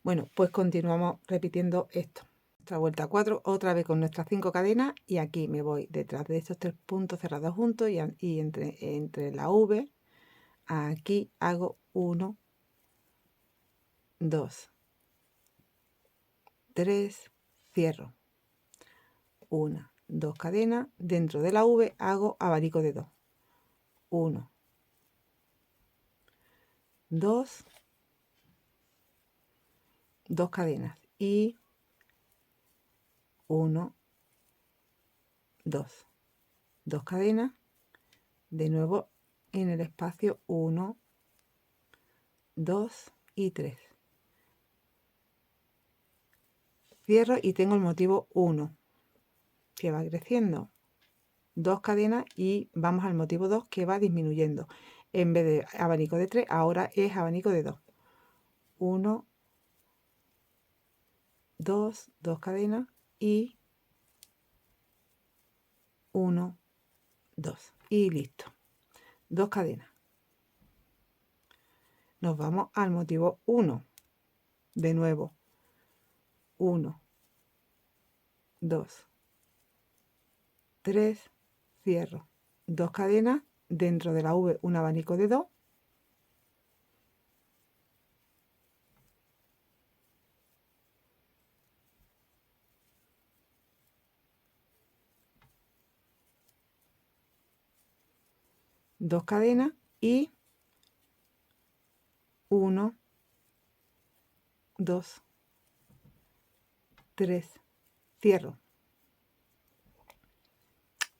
Bueno, pues continuamos repitiendo esto. Nuestra vuelta 4, otra vez con nuestras 5 cadenas y aquí me voy detrás de estos 3 puntos cerrados juntos y entre la V, aquí hago 1, 2, 3, cierro. 1, 2 cadenas, dentro de la V hago abanico de 2. 1, 2, 2 cadenas y 1, 2, 2 cadenas, de nuevo en el espacio 1, 2 y 3. Cierro y tengo el motivo 1 que va creciendo. 2 cadenas y vamos al motivo 2 que va disminuyendo. En vez de abanico de 3, ahora es abanico de 2. 1, 2, 2 cadenas y 1, 2. Y listo. 2 cadenas. Nos vamos al motivo 1. De nuevo. 1, 2, 3, cierro. 2 cadenas, dentro de la V un abanico de 2. Dos cadenas y 1, 2, 3, cierro.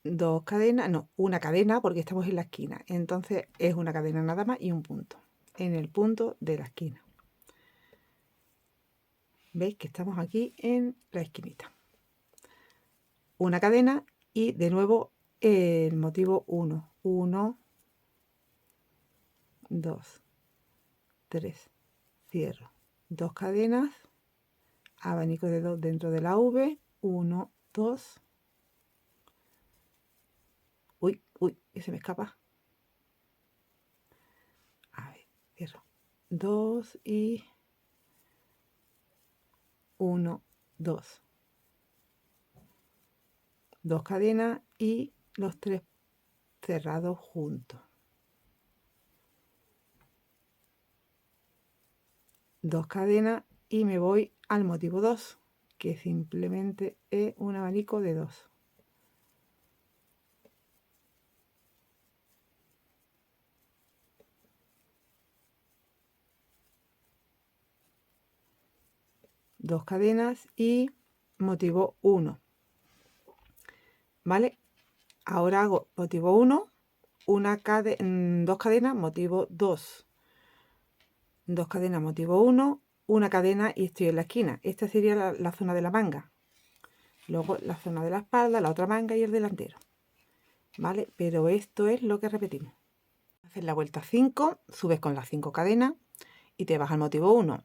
2 cadenas, no, una cadena porque estamos en la esquina. Entonces es una cadena nada más y un punto en el punto de la esquina. ¿Veis que estamos aquí en la esquinita? Una cadena y de nuevo el motivo 1. 1, 2, 3, cierro. 2 cadenas, abanico de 2 dentro de la V. 1, 2. Uy, que se me escapa. A ver, cierro. 2 y 1, 2. 2 cadenas y los 3 cerrados juntos. 2 cadenas y me voy al motivo 2, que simplemente es un abanico de 2. Dos cadenas y motivo 1. ¿Vale? Ahora hago motivo 1, dos cadenas, motivo 2. 2 cadenas, motivo 1, una cadena y estoy en la esquina. Esta sería la zona de la manga. Luego la zona de la espalda, la otra manga y el delantero. ¿Vale? Pero esto es lo que repetimos. Haces la vuelta 5, subes con las 5 cadenas y te vas al motivo 1.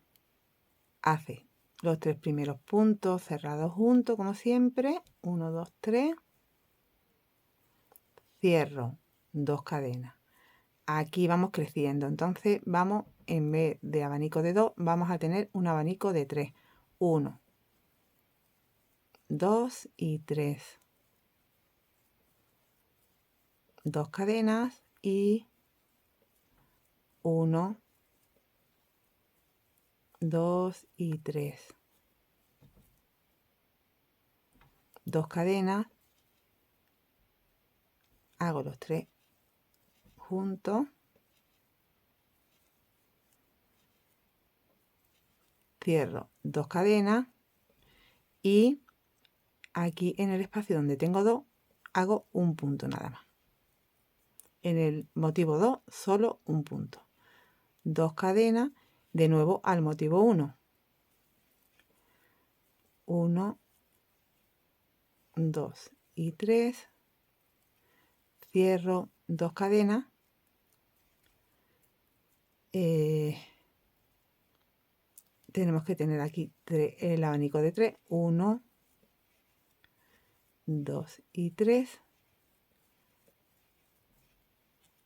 Haces los 3 primeros puntos cerrados juntos, como siempre. 1, 2, 3. Cierro 2 cadenas. Aquí vamos creciendo. Entonces vamos, en vez de abanico de 2, vamos a tener un abanico de 3. 1, 2 y 3. 2 cadenas y 1, 2 y 3. 2 cadenas hago los 3 juntos, cierro 2 cadenas y aquí en el espacio donde tengo 2 hago un punto nada más. En el motivo 2 solo un punto, 2 cadenas, de nuevo al motivo 1, 1, 2 y 3, cierro 2 cadenas, tenemos que tener aquí el abanico de 3, 1, 2 y 3,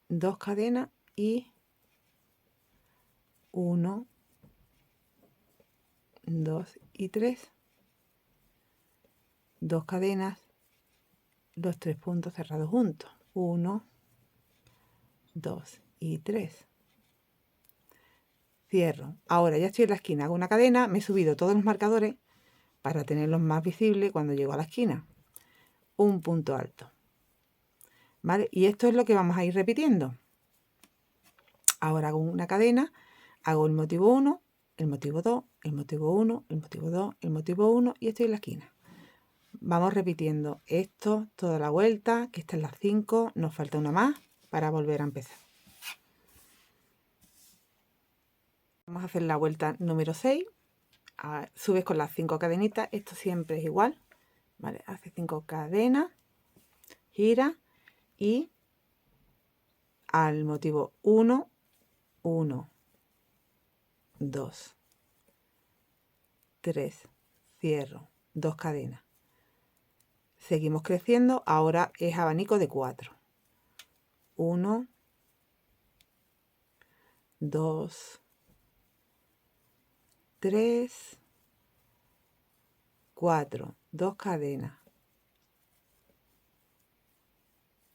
2 cadenas y 1, 2 y 3, 2 cadenas, los 3 puntos cerrados juntos, 1, 2 y 3. Cierro. Ahora ya estoy en la esquina, hago una cadena, me he subido todos los marcadores para tenerlos más visibles cuando llego a la esquina. Un punto alto. ¿Vale? Y esto es lo que vamos a ir repitiendo. Ahora hago una cadena, hago el motivo 1, el motivo 2, el motivo 1, el motivo 2, el motivo 1 y estoy en la esquina. Vamos repitiendo esto toda la vuelta, que esta es la 5, nos falta una más para volver a empezar. Vamos a hacer la vuelta número 6. Subes con las 5 cadenitas, esto siempre es igual, ¿vale? Hace 5 cadenas, gira y al motivo 1, 1, 2, 3, cierro, 2 cadenas. Seguimos creciendo, ahora es abanico de 4. 1, 2, 3, 4, 2 cadenas,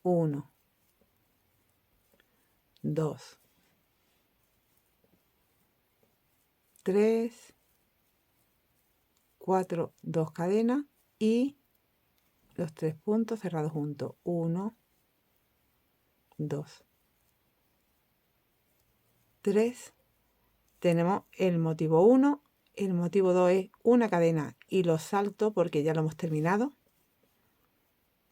1, 2, 3, 4, 2 cadenas y los 3 puntos cerrados juntos, 1, 2, 3, tenemos el motivo 1, el motivo 2 es una cadena y lo salto porque ya lo hemos terminado,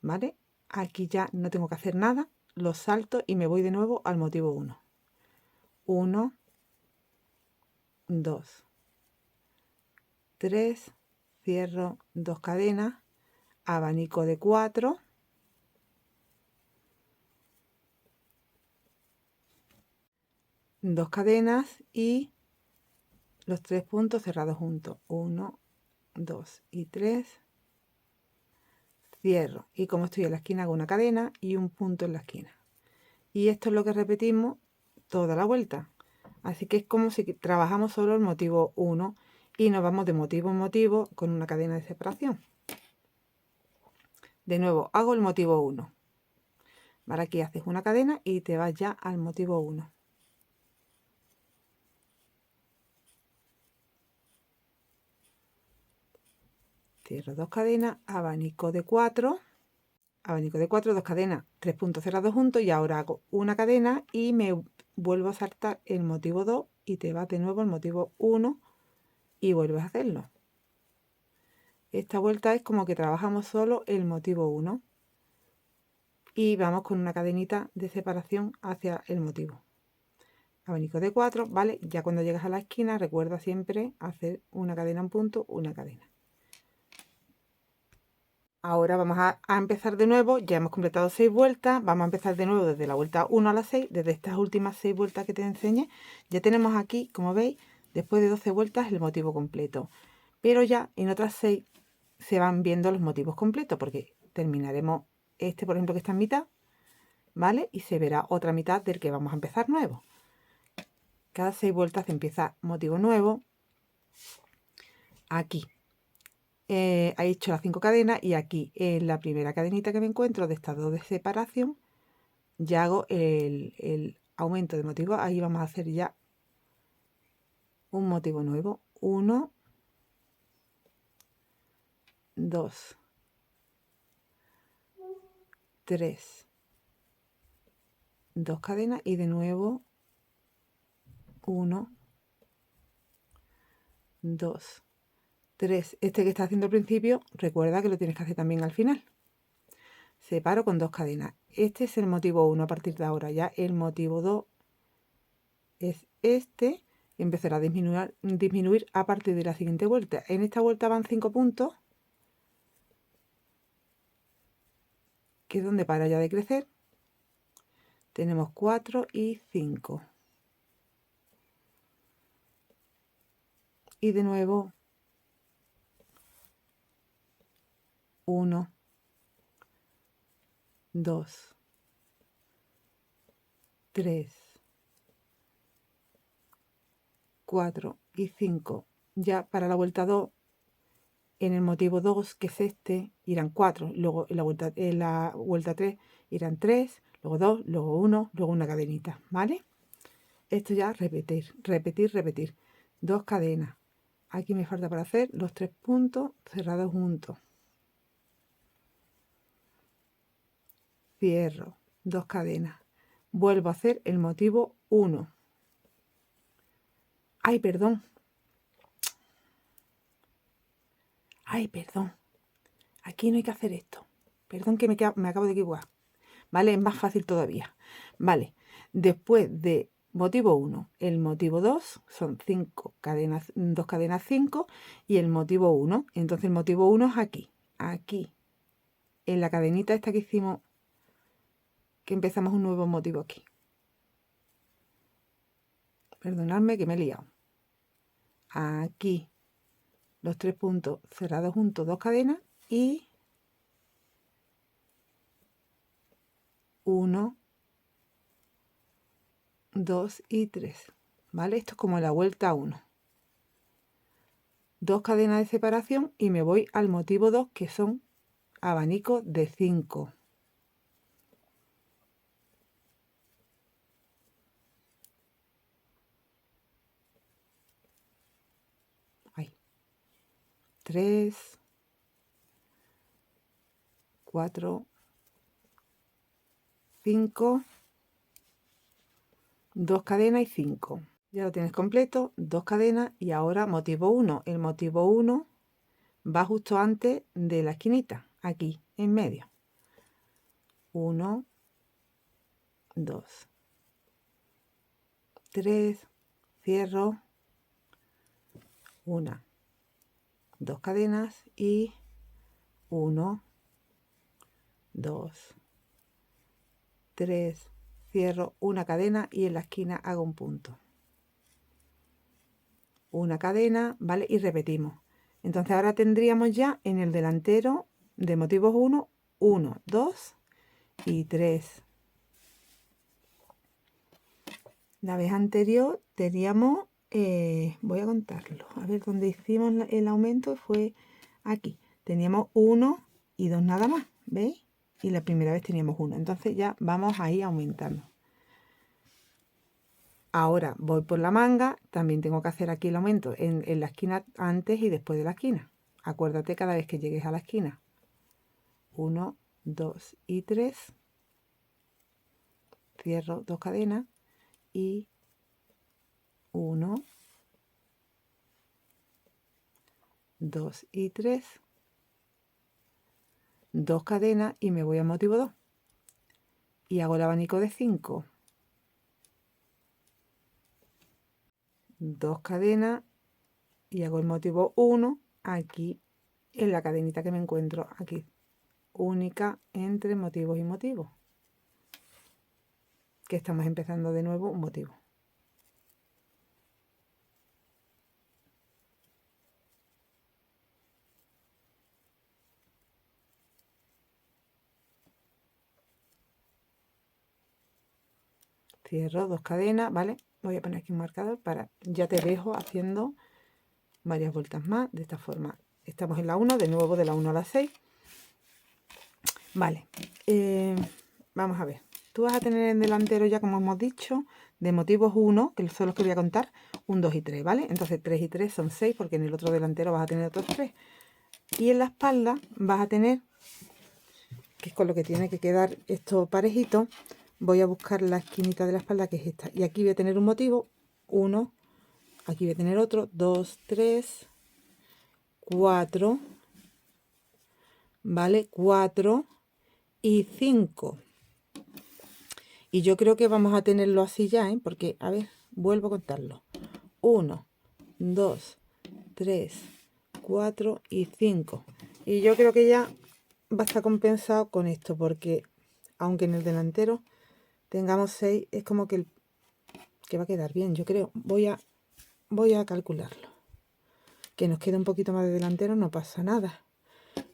¿vale? Aquí ya no tengo que hacer nada, lo salto y me voy de nuevo al motivo 1. 1, 2, 3, cierro 2 cadenas, abanico de 4, dos cadenas y los 3 puntos cerrados juntos, 1, 2 y 3, cierro y como estoy en la esquina hago una cadena y un punto en la esquina y esto es lo que repetimos toda la vuelta, así que es como si trabajamos solo el motivo 1 y nos vamos de motivo en motivo con una cadena de separación. De nuevo hago el motivo 1, ahora aquí haces una cadena y te vas ya al motivo 1. Cierro 2 cadenas, abanico de 4, 2 cadenas, 3 puntos cerrados juntos y ahora hago una cadena y me vuelvo a saltar el motivo 2 y te vas de nuevo al motivo 1 y vuelves a hacerlo. Esta vuelta es como que trabajamos solo el motivo 1 y vamos con una cadenita de separación hacia el motivo. Abanico de 4, ¿vale? Ya cuando llegas a la esquina recuerda siempre hacer una cadena en punto, una cadena. Ahora vamos a empezar de nuevo, ya hemos completado 6 vueltas, vamos a empezar de nuevo desde la vuelta 1 a la 6, desde estas últimas 6 vueltas que te enseñé. Ya tenemos aquí, como veis, después de 12 vueltas el motivo completo. Pero ya en otras 6 se van viendo los motivos completos, porque terminaremos este, por ejemplo, que está en mitad, ¿vale? Y se verá otra mitad del que vamos a empezar nuevo. Cada 6 vueltas empieza motivo nuevo aquí. He hecho las 5 cadenas y aquí en la primera cadenita que me encuentro de estas dos de separación ya hago el aumento de motivo. Ahí vamos a hacer ya un motivo nuevo, 1, 2, 3, 2 cadenas y de nuevo 1, 2, 3. Este que está haciendo al principio, recuerda que lo tienes que hacer también al final. Separo con 2 cadenas. Este es el motivo 1 a partir de ahora. Ya el motivo 2 es este y empezará a disminuir a partir de la siguiente vuelta. En esta vuelta van 5 puntos, que es donde para ya de crecer. Tenemos 4 y 5. Y de nuevo 1, 2, 3, 4 y 5. Ya para la vuelta 2, en el motivo 2, que es este, irán 4. Luego en la vuelta 3 irán 3, luego 2, luego 1, luego una cadenita, ¿vale? Esto ya repetir, repetir, repetir. 2 cadenas. Aquí me falta para hacer los 3 puntos cerrados juntos. Cierro, 2 cadenas. Vuelvo a hacer el motivo 1. Ay, perdón. Ay, perdón. Aquí no hay que hacer esto. Perdón que me acabo de equivocar. ¿Vale? Es más fácil todavía. Vale. Después de motivo 1, el motivo 2 son 5 cadenas, 2 cadenas 5 y el motivo 1. Entonces el motivo 1 es aquí. Aquí. En la cadenita esta que hicimos, que empezamos un nuevo motivo aquí. Perdonadme que me he liado. Aquí. Los 3 puntos cerrados juntos, 2 cadenas y 1, 2 y 3. ¿Vale? Esto es como la vuelta 1. 2 cadenas de separación y me voy al motivo 2, que son abanicos de 5. Ahí. 3, 4, 5, 2 cadenas y 5. Ya lo tienes completo, 2 cadenas y ahora motivo 1. El motivo 1 va justo antes de la esquinita, aquí en medio. 1, 2, 3, cierro, 1, 2 cadenas y 1, 2, 3, cierro una cadena y en la esquina hago un punto. Una cadena, ¿vale? Y repetimos. Entonces ahora tendríamos ya en el delantero de motivos 1, 1, 2 y 3. La vez anterior teníamos, voy a contarlo, a ver dónde hicimos el aumento, fue aquí. Teníamos 1 y 2 nada más, ¿veis? Y la primera vez teníamos 1. Entonces ya vamos a ir aumentando. Ahora voy por la manga, también tengo que hacer aquí el aumento en la esquina antes y después de la esquina. Acuérdate cada vez que llegues a la esquina. 1, 2 y 3. Cierro 2 cadenas y 1, 2 y 3. 2 cadenas y me voy al motivo 2. Y hago el abanico de 5. 2 cadenas y hago el motivo 1 aquí en la cadenita que me encuentro aquí, única entre motivos y motivos, que estamos empezando de nuevo un motivo. Cierro 2 cadenas, ¿vale? Voy a poner aquí un marcador para, ya te dejo haciendo varias vueltas más de esta forma. Estamos en la 1, de nuevo de la 1 a la 6. Vale, vamos a ver. Tú vas a tener en delantero ya, como hemos dicho, de motivos 1, que son los que voy a contar, 1, 2 y 3, ¿vale? Entonces 3 y 3 son 6, porque en el otro delantero vas a tener otros 3. Y en la espalda vas a tener, que es con lo que tiene que quedar esto parejito, voy a buscar la esquinita de la espalda, que es esta, y aquí voy a tener un motivo, 1, aquí voy a tener otro, 2, 3, 4, ¿vale? 4 y 5. Y yo creo que vamos a tenerlo así ya, ¿eh? Porque, a ver, vuelvo a contarlo. 1, 2, 3, 4 y 5. Y yo creo que ya va a estar compensado con esto, porque aunque en el delantero tengamos 6, es como que va a quedar bien, yo creo. Voy a calcularlo. Que nos quede un poquito más de delantero, no pasa nada.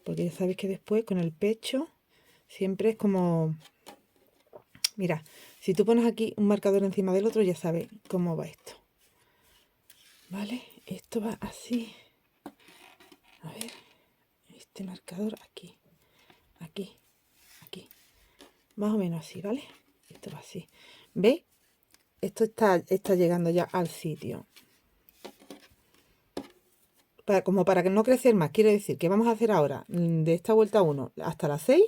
Porque ya sabéis que después con el pecho siempre es como... Mira, si tú pones aquí un marcador encima del otro, ya sabes cómo va esto. ¿Vale? Esto va así. A ver, este marcador aquí, aquí, aquí. Más o menos así, ¿vale? Esto va así. ¿Veis? Esto está llegando ya al sitio. Como para que no crecer más, quiere decir que vamos a hacer ahora de esta vuelta 1 hasta la 6.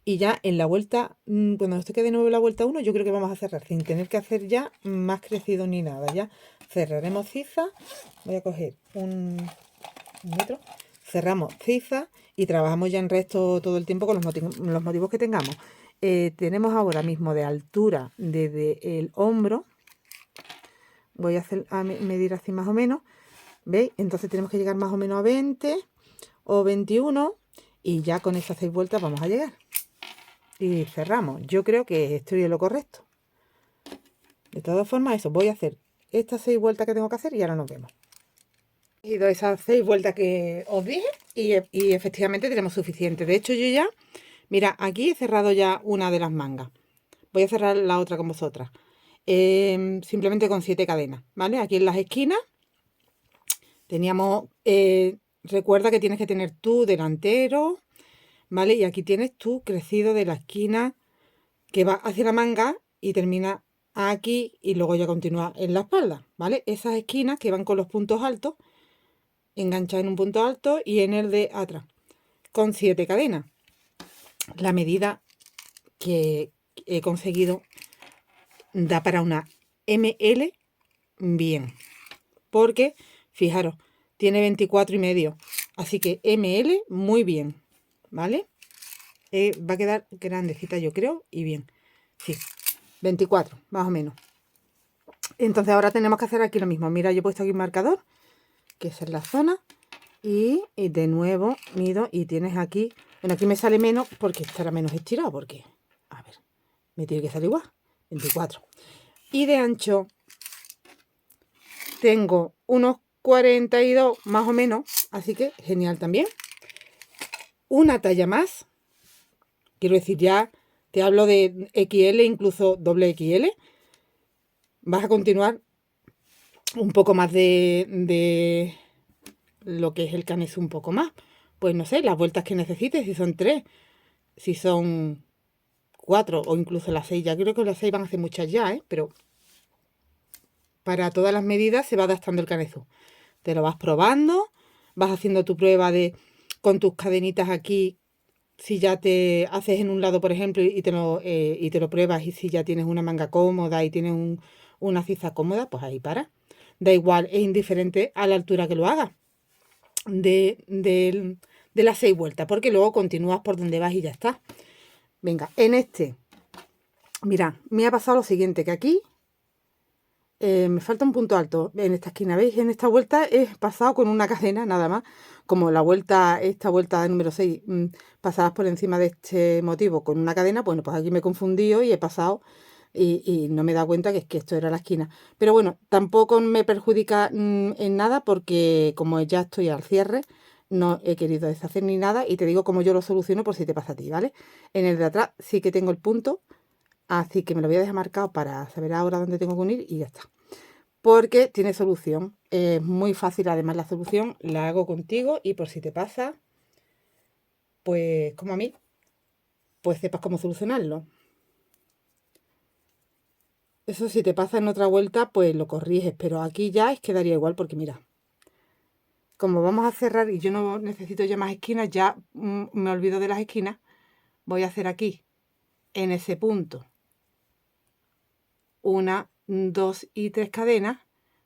Y ya en la vuelta, cuando nos toque de nuevo la vuelta 1, yo creo que vamos a cerrar sin tener que hacer ya más crecido ni nada. Ya cerraremos ciza. Voy a coger un metro. Cerramos ciza y trabajamos ya en resto todo el tiempo con los motivos que tengamos. Tenemos ahora mismo de altura desde el hombro. Voy a medir así más o menos. ¿Veis? Entonces tenemos que llegar más o menos a 20 o 21 y ya con esas 6 vueltas vamos a llegar. Y cerramos. Yo creo que estoy en lo correcto. De todas formas, eso, voy a hacer estas 6 vueltas que tengo que hacer y ahora nos vemos. He ido esas 6 vueltas que os dije y efectivamente tenemos suficiente. De hecho, yo ya, mira, aquí he cerrado ya una de las mangas. Voy a cerrar la otra con vosotras. Simplemente con 7 cadenas, ¿vale? Aquí en las esquinas teníamos, recuerda que tienes que tener tu delantero, ¿vale? Y aquí tienes tu crecido de la esquina que va hacia la manga y termina aquí y luego ya continúa en la espalda, ¿vale? Esas esquinas que van con los puntos altos, enganchas en un punto alto y en el de atrás, con 7 cadenas. La medida que he conseguido da para una ML bien, porque fijaros, tiene 24,5, así que ML muy bien, ¿vale? Va a quedar grandecita yo creo y bien, sí, 24 más o menos. Entonces ahora tenemos que hacer aquí lo mismo. Mira, yo he puesto aquí un marcador, que es en la zona, y de nuevo mido y tienes aquí, bueno, aquí me sale menos porque estará menos estirado, porque, a ver, me tiene que salir igual, 24. Y de ancho tengo unos 42 más o menos, así que genial también. Una talla más, quiero decir, ya te hablo de XL, incluso doble XL. Vas a continuar un poco más de lo que es el canesú, un poco más. Pues no sé, las vueltas que necesites, si son 3, si son 4 o incluso las 6. Ya creo que las 6 van a hacer muchas ya, ¿eh? Pero para todas las medidas se va adaptando el canezú. Te lo vas probando, vas haciendo tu prueba de con tus cadenitas aquí. Si ya te haces en un lado, por ejemplo, y te lo pruebas, y si ya tienes una manga cómoda y tienes una ciza cómoda, pues ahí para. Da igual, es indiferente a la altura que lo hagas de las 6 vueltas, porque luego continúas por donde vas y ya está. Venga, en este, mira, me ha pasado lo siguiente, que aquí me falta un punto alto en esta esquina, ¿veis? En esta vuelta he pasado con una cadena nada más, como esta vuelta número 6, pasadas por encima de este motivo con una cadena, bueno, pues aquí me he confundido y he pasado y no me he dado cuenta que es que esto era la esquina. Pero bueno, tampoco me perjudica en nada porque como ya estoy al cierre, no he querido deshacer ni nada y te digo cómo yo lo soluciono por si te pasa a ti, ¿vale? En el de atrás sí que tengo el punto, así que me lo voy a dejar marcado para saber ahora dónde tengo que unir y ya está. Porque tiene solución. Es muy fácil, además la solución la hago contigo y por si te pasa, pues como a mí, pues sepas cómo solucionarlo. Eso si te pasa en otra vuelta, pues lo corriges, pero aquí ya es quedaría igual porque mira, como vamos a cerrar y yo no necesito ya más esquinas, ya me olvido de las esquinas, voy a hacer aquí, en ese punto, 1, 2 y 3 cadenas,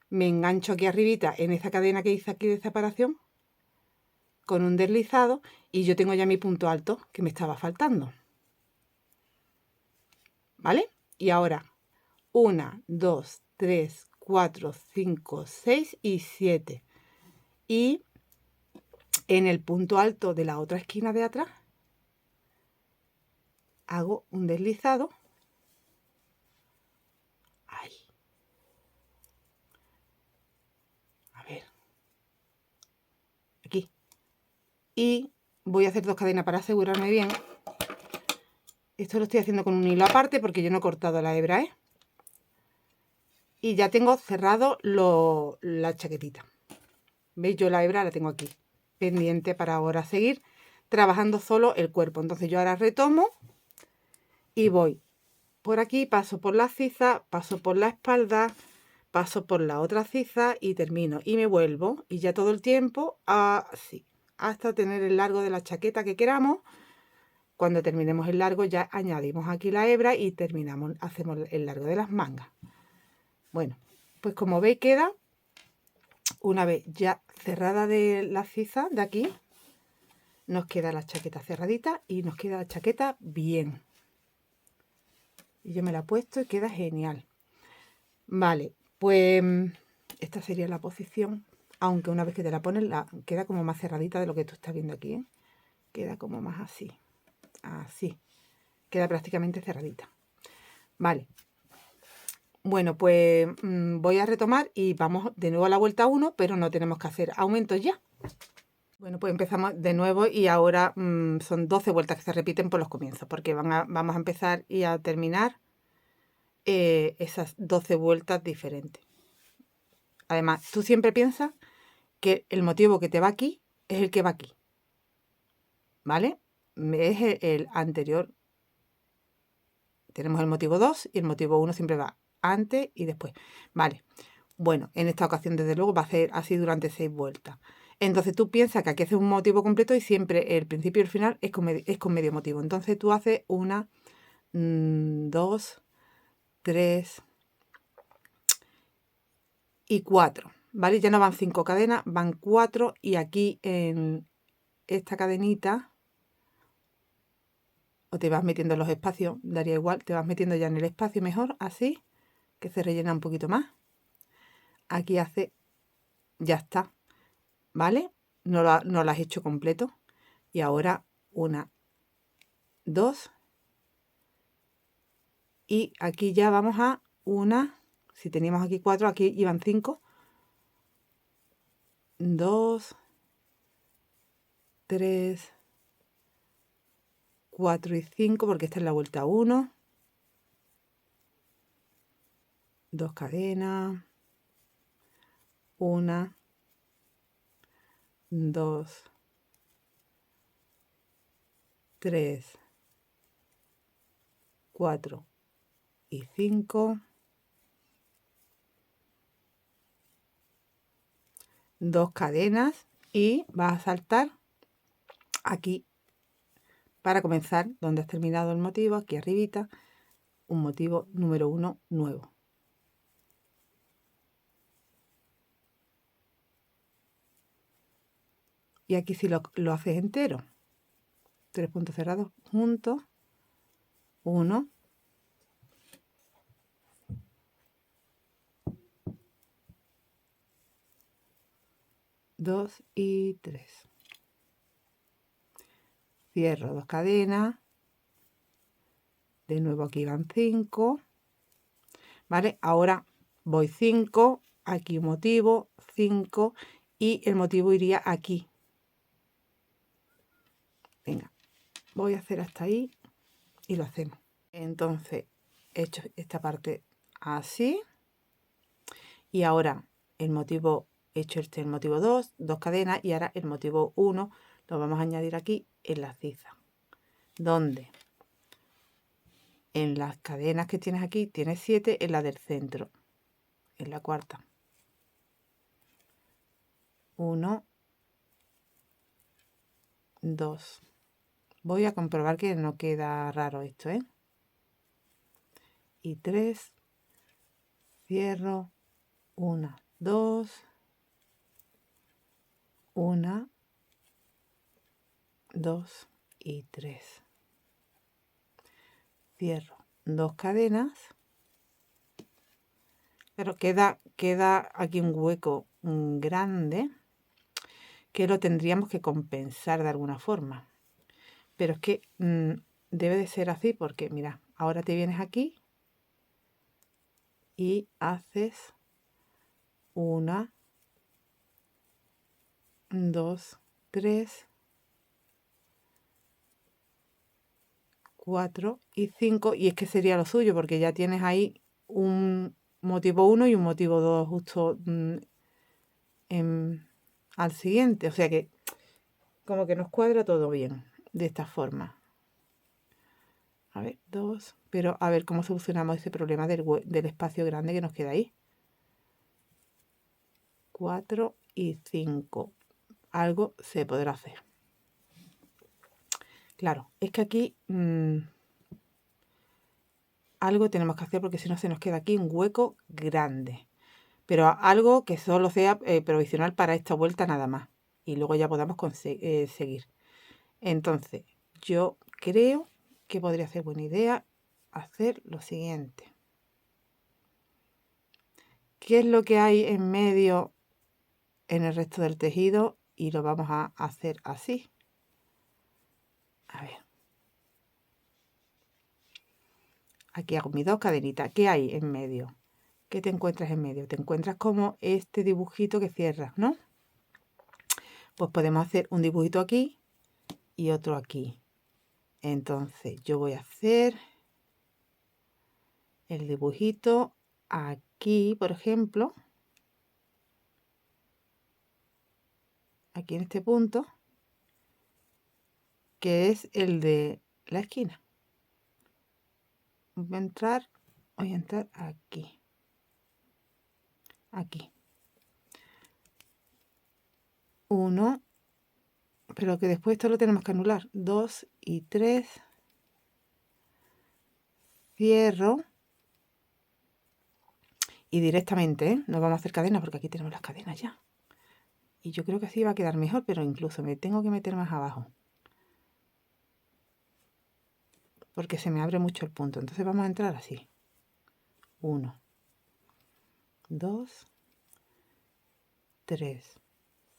me engancho aquí arribita en esta cadena que hice aquí de separación con un deslizado y yo tengo ya mi punto alto que me estaba faltando. ¿Vale? Y ahora 1, 2, 3, 4, 5, 6 y 7. Y en el punto alto de la otra esquina de atrás hago un deslizado. Ahí. A ver. Aquí. Y voy a hacer 2 cadenas para asegurarme bien. Esto lo estoy haciendo con un hilo aparte porque yo no he cortado la hebra, ¿eh? Y ya tengo cerrado la chaquetita. ¿Veis? Yo la hebra la tengo aquí, pendiente para ahora seguir trabajando solo el cuerpo. Entonces yo ahora retomo y voy por aquí, paso por la ciza, paso por la espalda, paso por la otra ciza y termino. Y me vuelvo y ya todo el tiempo así, hasta tener el largo de la chaqueta que queramos. Cuando terminemos el largo ya añadimos aquí la hebra y terminamos, hacemos el largo de las mangas. Bueno, pues como veis queda, una vez ya cerrada de la ciza de aquí, nos queda la chaqueta cerradita y nos queda la chaqueta bien. Y yo me la he puesto y queda genial. Vale, pues esta sería la posición, aunque una vez que te la pones queda como más cerradita de lo que tú estás viendo aquí, ¿eh? Queda como más así, así, queda prácticamente cerradita. Vale, bueno, pues voy a retomar y vamos de nuevo a la vuelta 1, pero no tenemos que hacer aumentos ya. Bueno, pues empezamos de nuevo y ahora son 12 vueltas que se repiten por los comienzos, porque vamos a empezar y a terminar esas 12 vueltas diferentes. Además, tú siempre piensas que el motivo que te va aquí es el que va aquí, ¿vale? Es el anterior. Tenemos el motivo 2 y el motivo 1 siempre va antes y después, ¿vale? Bueno, en esta ocasión desde luego va a ser así durante 6 vueltas. Entonces tú piensas que aquí haces un motivo completo y siempre el principio y el final es con medio motivo. Entonces tú haces 1, 2, 3 y 4, ¿vale? Ya no van 5 cadenas, van 4 y aquí en esta cadenita o te vas metiendo en los espacios, daría igual, te vas metiendo ya en el espacio mejor, así, que se rellena un poquito más. Aquí hace, ya está, ¿vale? No lo has hecho completo. Y ahora 1, 2 y aquí ya vamos a 1, si teníamos aquí 4, aquí iban 5, 2, 3, 4 y 5, porque esta es la vuelta 1, 2 cadenas, 1, 2, 3, 4 y 5, 2 cadenas y vas a saltar aquí para comenzar donde has terminado el motivo, aquí arribita, un motivo número 1 nuevo. Y aquí si lo haces entero, 3 puntos cerrados juntos, 1, 2 y 3. Cierro 2 cadenas, de nuevo aquí van 5, ¿vale? Ahora voy 5, aquí un motivo, 5 y el motivo iría aquí. Venga, voy a hacer hasta ahí y lo hacemos. Entonces he hecho esta parte así y ahora el motivo, he hecho el motivo 2, 2 cadenas y ahora el motivo 1 lo vamos a añadir aquí en la ciza. ¿Dónde? En las cadenas que tienes aquí tienes 7, en la del centro, en la cuarta. 1, 2. Voy a comprobar que no queda raro esto, ¿eh? Y 3, cierro, 1, 2, 1, 2 y 3. Cierro 2 cadenas, pero queda aquí un hueco grande que lo tendríamos que compensar de alguna forma. Pero es que debe de ser así porque, mira, ahora te vienes aquí y haces 1, 2, 3, 4 y 5. Y es que sería lo suyo porque ya tienes ahí un motivo 1 y un motivo 2 justo al siguiente. O sea que como que nos cuadra todo bien de esta forma. A ver, 2. Pero a ver cómo solucionamos ese problema del espacio grande que nos queda ahí. 4 y 5. Algo se podrá hacer. Claro, es que aquí algo tenemos que hacer porque si no se nos queda aquí un hueco grande. Pero algo que solo sea provisional para esta vuelta nada más. Y luego ya podamos seguir. Entonces, yo creo que podría ser buena idea hacer lo siguiente. ¿Qué es lo que hay en medio en el resto del tejido? Y lo vamos a hacer así. A ver. Aquí hago mis 2 cadenitas. ¿Qué hay en medio? ¿Qué te encuentras en medio? Te encuentras como este dibujito que cierras, ¿no? Pues podemos hacer un dibujito aquí y otro aquí. Entonces yo voy a hacer el dibujito aquí, por ejemplo. Aquí en este punto, que es el de la esquina. Voy a entrar aquí. Aquí. 1, pero que después esto lo tenemos que anular. 2 y 3. Cierro. Y directamente, no vamos a hacer cadenas porque aquí tenemos las cadenas ya. Y yo creo que así va a quedar mejor, pero incluso me tengo que meter más abajo. Porque se me abre mucho el punto. Entonces vamos a entrar así. 1, 2, 3.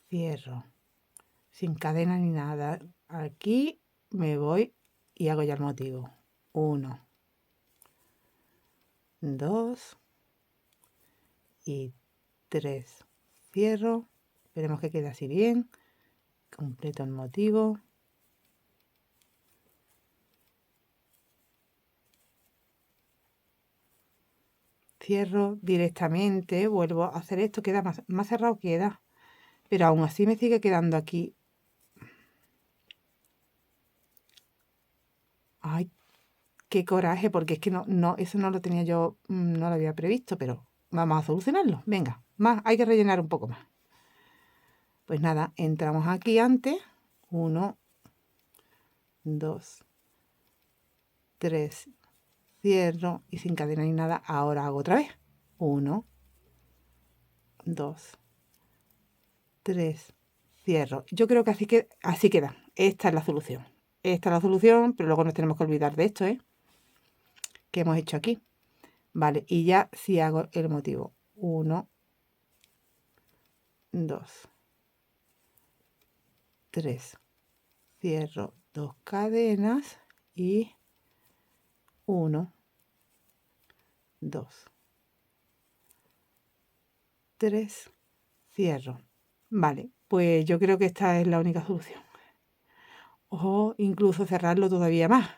Cierro. Sin cadena ni nada. Aquí me voy y hago ya el motivo. 1, 2 y 3. Cierro. Esperemos que quede así bien. Completo el motivo. Cierro directamente. Vuelvo a hacer esto. Queda más cerrado queda. Pero aún así me sigue quedando aquí. Ay, qué coraje, porque es que no, eso no lo tenía yo, no lo había previsto, pero vamos a solucionarlo. Venga, hay que rellenar un poco más. Pues nada, entramos aquí antes. 1, 2, 3, cierro y sin cadena ni nada. Ahora hago otra vez. 1, 2, 3, cierro. Yo creo que así queda. Esta es la solución. Esta es la solución, pero luego nos tenemos que olvidar de esto, que hemos hecho aquí. Vale, y ya si hago el motivo. 1, 2, 3. Cierro 2 cadenas y 1, 2, 3. Cierro. Vale, pues yo creo que esta es la única solución. O incluso cerrarlo todavía más,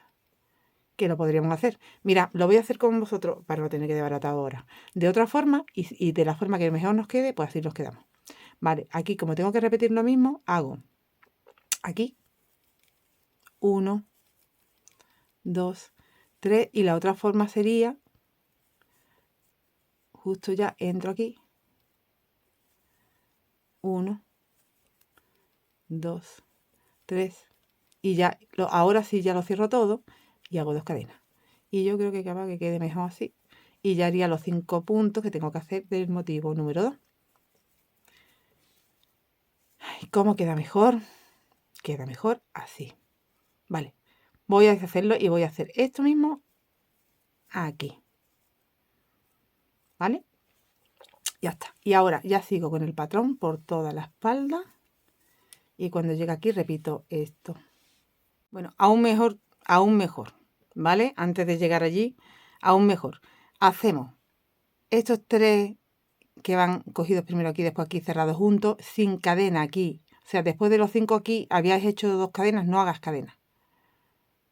que lo podríamos hacer. Mira, lo voy a hacer con vosotros para no tener que desbaratar ahora. De otra forma y de la forma que mejor nos quede, pues así nos quedamos. Vale, aquí como tengo que repetir lo mismo, hago aquí 1, 2, 3 y la otra forma sería, justo ya entro aquí, 1, 2, 3 y ya, ahora sí ya lo cierro todo y hago 2 cadenas. Y yo creo que capaz que quede mejor así. y ya haría los 5 puntos que tengo que hacer del motivo número 2. ¿Cómo queda mejor? Queda mejor así. Vale, voy a deshacerlo y voy a hacer esto mismo aquí. ¿Vale? Ya está. Y ahora ya sigo con el patrón por toda la espalda. Y cuando llegue aquí repito esto. Bueno, aún mejor, ¿vale? Antes de llegar allí, aún mejor. Hacemos estos 3 que van cogidos primero aquí, después aquí cerrados juntos, sin cadena aquí. O sea, después de los 5 aquí habías hecho 2 cadenas, no hagas cadena.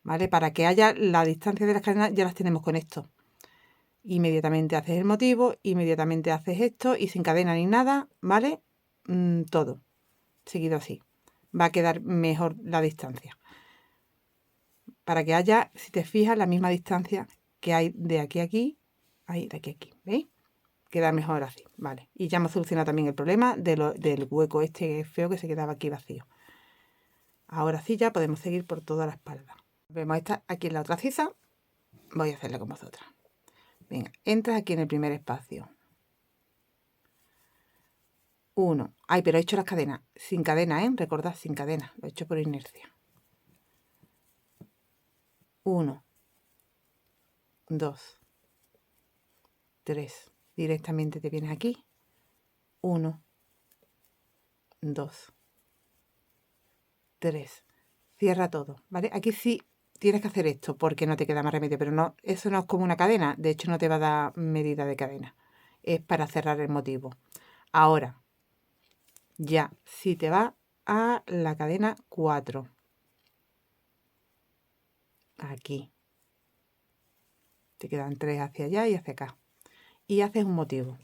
¿Vale? Para que haya la distancia de las cadenas, ya las tenemos con esto. Inmediatamente haces el motivo, inmediatamente haces esto y sin cadena ni nada, ¿vale? Todo seguido así. Va a quedar mejor la distancia. Para que haya, si te fijas, la misma distancia que hay de aquí a aquí, ahí de aquí a aquí, ¿veis? Queda mejor así, ¿vale? Y ya hemos solucionado también el problema del hueco este feo que se quedaba aquí vacío. Ahora sí ya podemos seguir por toda la espalda. Vemos esta aquí en la otra sisa. Voy a hacerla con vosotras. Venga, entras aquí en el primer espacio. 1. Ay, pero he hecho las cadenas. Sin cadena, ¿eh? Recordad, sin cadena. Lo he hecho por inercia. 1, 2, 3. Directamente te vienes aquí. 1, 2, 3. Cierra todo, ¿vale? Aquí sí tienes que hacer esto porque no te queda más remedio, pero no, eso no es como una cadena. De hecho, no te va a dar medida de cadena. Es para cerrar el motivo. Ahora, ya, si te va a la cadena 4. Aquí. Te quedan 3 hacia allá y hacia acá. Y haces un motivo.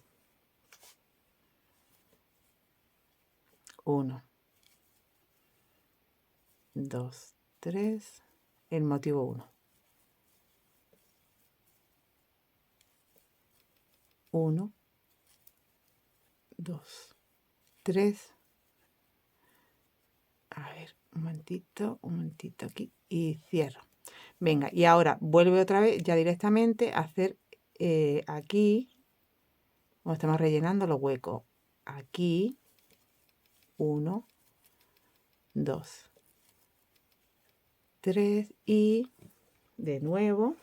1, 2, 3. El motivo 1. 1, 2, 3. A ver, un momentito aquí y cierro. Venga, y ahora vuelve otra vez ya directamente a hacer aquí, como estamos rellenando los huecos. Aquí, 1, 2, 3 y de nuevo.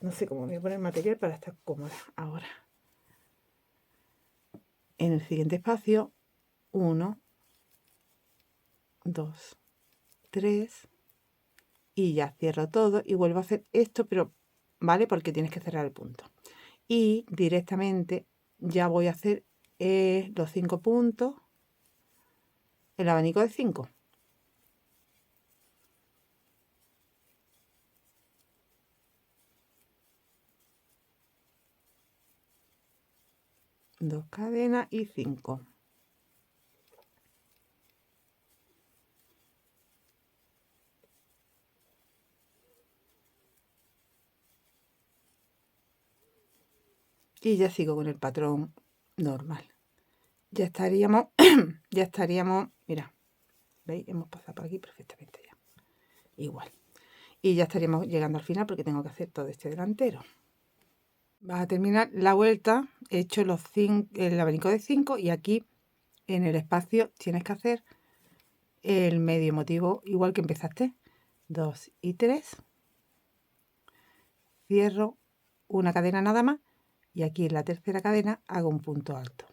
No sé cómo me voy a poner material para estar cómoda ahora. En el siguiente espacio, 1, 2, 3 y ya cierro todo y vuelvo a hacer esto, pero ¿vale? Porque tienes que cerrar el punto. Y directamente ya voy a hacer los 5 puntos, el abanico de 5. Dos cadenas y 5. Y ya sigo con el patrón normal. Ya estaríamos, mira, ¿veis? Hemos pasado por aquí perfectamente ya. Igual. Y ya estaríamos llegando al final porque tengo que hacer todo este delantero. Vas a terminar la vuelta, he hecho el abanico de 5 y aquí en el espacio tienes que hacer el medio motivo igual que empezaste. 2 y 3. Cierro una cadena nada más y aquí en la tercera cadena hago un punto alto.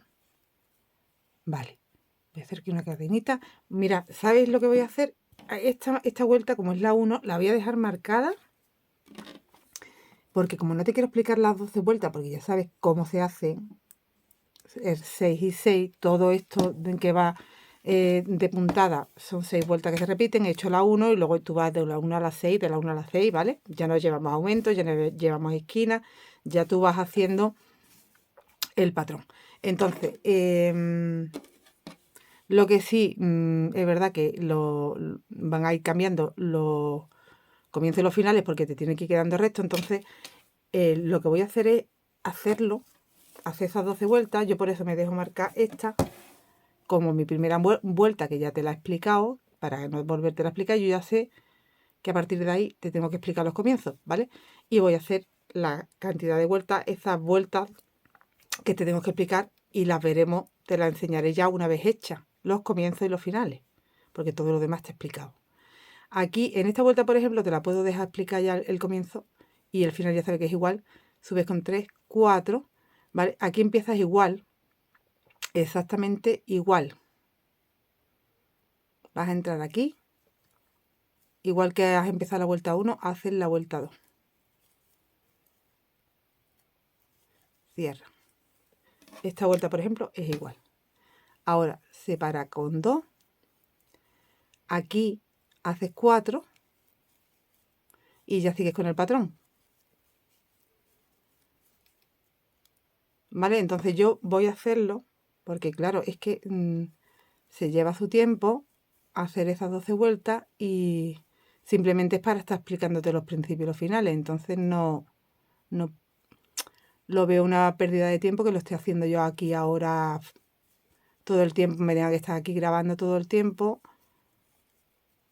Vale, voy a hacer aquí una cadenita. Mira, ¿sabéis lo que voy a hacer? Esta vuelta, como es la 1, la voy a dejar marcada porque como no te quiero explicar las 12 vueltas, porque ya sabes cómo se hace el 6 y 6, todo esto que va de puntada son 6 vueltas que se repiten. He hecho la 1 y luego tú vas de la 1 a la 6, de la 1 a la 6, ¿vale? Ya no llevamos aumentos, ya no llevamos esquinas, ya tú vas haciendo el patrón. Entonces, lo que sí es verdad que van a ir cambiando los comienzos y los finales porque te tienen que ir quedando recto. Entonces, lo que voy a hacer es hacer esas 12 vueltas. Yo por eso me dejo marcar esta como mi primera vuelta, que ya te la he explicado, para no volverte a explicar. Yo ya sé que a partir de ahí te tengo que explicar los comienzos, ¿vale? Y voy a hacer la cantidad de vueltas, esas vueltas que te tengo que explicar y las veremos, te las enseñaré ya una vez hechas, los comienzos y los finales, porque todo lo demás te he explicado. Aquí, en esta vuelta, por ejemplo, te la puedo dejar explicar ya el comienzo y el final ya sabes que es igual. Subes con 3, 4, ¿vale? Aquí empiezas igual, exactamente igual. Vas a entrar aquí, igual que has empezado la vuelta 1, haces la vuelta 2. Cierra. Esta vuelta, por ejemplo, es igual. Ahora, separa con 2. Aquí haces 4 y ya sigues con el patrón. ¿Vale? Entonces yo voy a hacerlo porque, claro, es que se lleva su tiempo hacer esas 12 vueltas y simplemente es para estar explicándote los principios y los finales. Entonces no lo veo una pérdida de tiempo que lo esté haciendo yo aquí ahora todo el tiempo, me tenga que estar aquí grabando todo el tiempo,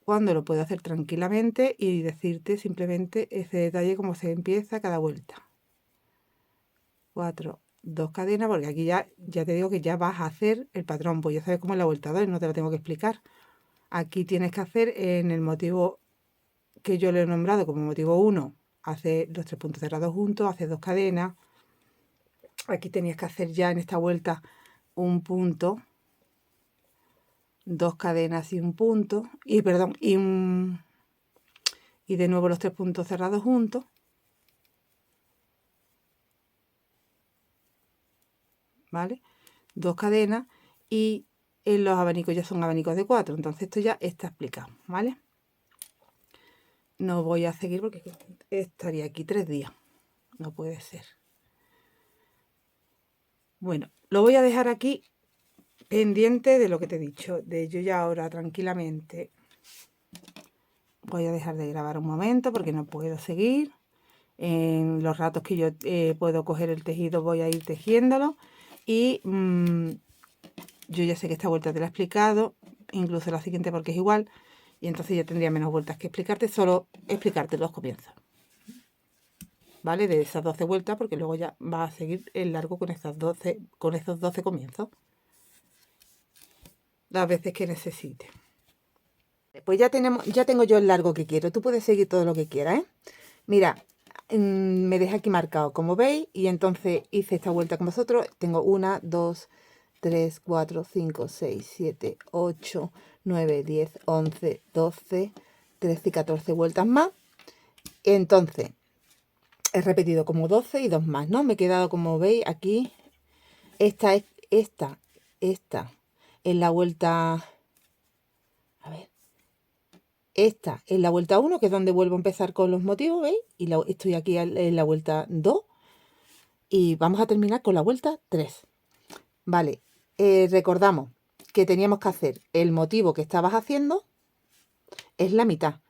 cuando lo puedo hacer tranquilamente y decirte simplemente ese detalle como se empieza cada vuelta. 4, 2 cadenas, porque aquí ya te digo que ya vas a hacer el patrón, pues ya sabes cómo es la vuelta 2, no te lo tengo que explicar. Aquí tienes que hacer en el motivo que yo le he nombrado como motivo 1, hacer los 3 puntos cerrados juntos, hacer 2 cadenas. Aquí tenías que hacer ya en esta vuelta un punto, 2 cadenas y un punto, y perdón, y de nuevo los 3 puntos cerrados juntos. ¿Vale? 2 cadenas y en los abanicos ya son abanicos de 4, entonces esto ya está explicado, ¿vale? No voy a seguir porque estaría aquí 3 días, no puede ser. Bueno, lo voy a dejar aquí pendiente de lo que te he dicho, de yo ya ahora tranquilamente voy a dejar de grabar un momento porque no puedo seguir. En los ratos que yo puedo coger el tejido voy a ir tejiéndolo y yo ya sé que esta vuelta te la he explicado, incluso la siguiente porque es igual, y entonces ya tendría menos vueltas que explicarte, solo explicarte los comienzos, ¿vale? De esas 12 vueltas, porque luego ya vas a seguir el largo con esos 12 comienzos, las veces que necesites. Pues ya tengo yo el largo que quiero, tú puedes seguir todo lo que quieras, ¿eh? Mira, me dejé aquí marcado, como veis, y entonces hice esta vuelta con vosotros. Tengo 1, 2, 3, 4, 5, 6, 7, 8, 9, 10, 11, 12, 13 y 14 vueltas más. Entonces, he repetido como 12 y 2 más, ¿no? Me he quedado, como veis, aquí. Esta es la vuelta... A ver. Esta es la vuelta 1, que es donde vuelvo a empezar con los motivos, ¿veis? Y estoy aquí en la vuelta 2. Y vamos a terminar con la vuelta 3. Vale, recordamos que teníamos que hacer el motivo que estabas haciendo, es la mitad.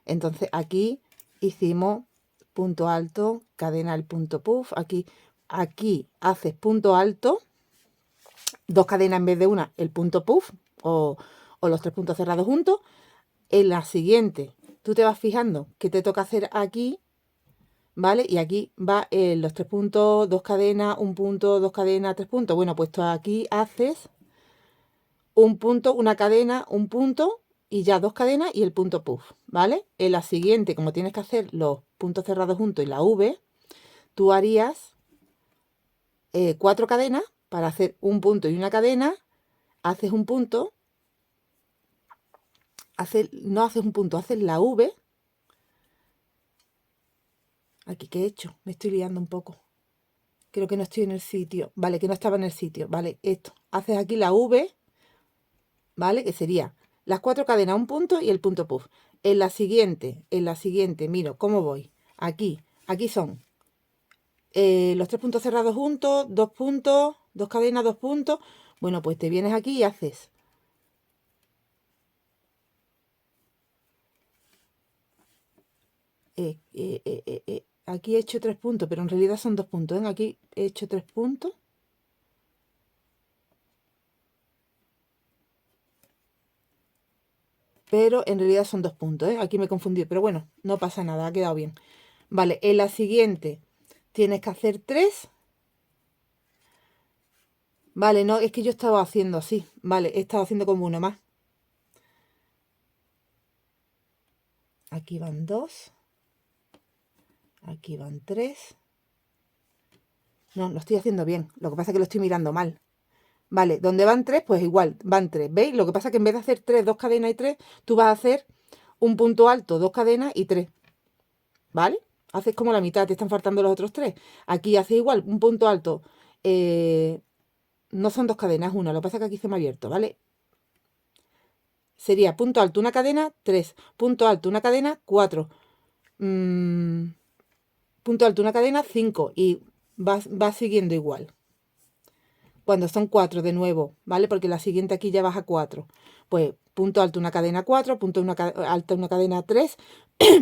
Entonces aquí hicimos punto alto, cadena al punto puff. Aquí haces punto alto, 2 cadenas en vez de una, el punto puff o los 3 puntos cerrados juntos. En la siguiente, tú te vas fijando que te toca hacer aquí, ¿vale? Y aquí va los 3 puntos, 2 cadenas, un punto, 2 cadenas, 3 puntos. Bueno, pues tú aquí haces un punto, una cadena, un punto y ya 2 cadenas y el punto puff, ¿vale? En la siguiente, como tienes que hacer los puntos cerrados juntos y la V, tú harías 4 cadenas para hacer un punto y una cadena, haces un punto, no haces un punto, haces la V. Aquí, ¿qué he hecho? Me estoy liando un poco. Creo que no estoy en el sitio. Vale, que no estaba en el sitio. Vale, esto. Haces aquí la V, ¿vale? Que sería las 4 cadenas, un punto y el punto puff. En la siguiente, miro cómo voy. Aquí son los 3 puntos cerrados juntos, 2 puntos, 2 cadenas, 2 puntos. Bueno, pues te vienes aquí y haces aquí he hecho 3 puntos, pero en realidad son 2 puntos, ¿eh? Aquí he hecho 3 puntos. pero en realidad son 2 puntos, ¿eh? Aquí me confundí, pero bueno, no pasa nada, ha quedado bien. Vale, en la siguiente tienes que hacer 3. Vale, no, es que yo estaba haciendo así. Vale, he estado haciendo como uno más. Aquí van 2. Aquí van 3. No, lo estoy haciendo bien. Lo que pasa es que lo estoy mirando mal. Vale, donde van 3, pues igual, van 3. ¿Veis? Lo que pasa es que en vez de hacer 3, 2 cadenas y 3, tú vas a hacer un punto alto, 2 cadenas y 3. ¿Vale? Haces como la mitad, te están faltando los otros 3. Aquí haces igual, un punto alto. No son 2 cadenas, una. Lo que pasa es que aquí se me ha abierto, ¿vale? Sería punto alto, una cadena, 3. Punto alto, una cadena, 4. Punto alto, una cadena, 5. Y vas siguiendo igual. Cuando son 4 de nuevo, ¿vale? Porque la siguiente aquí ya vas a 4. Pues punto alto, una cadena, 4. Punto alto, una cadena, 3.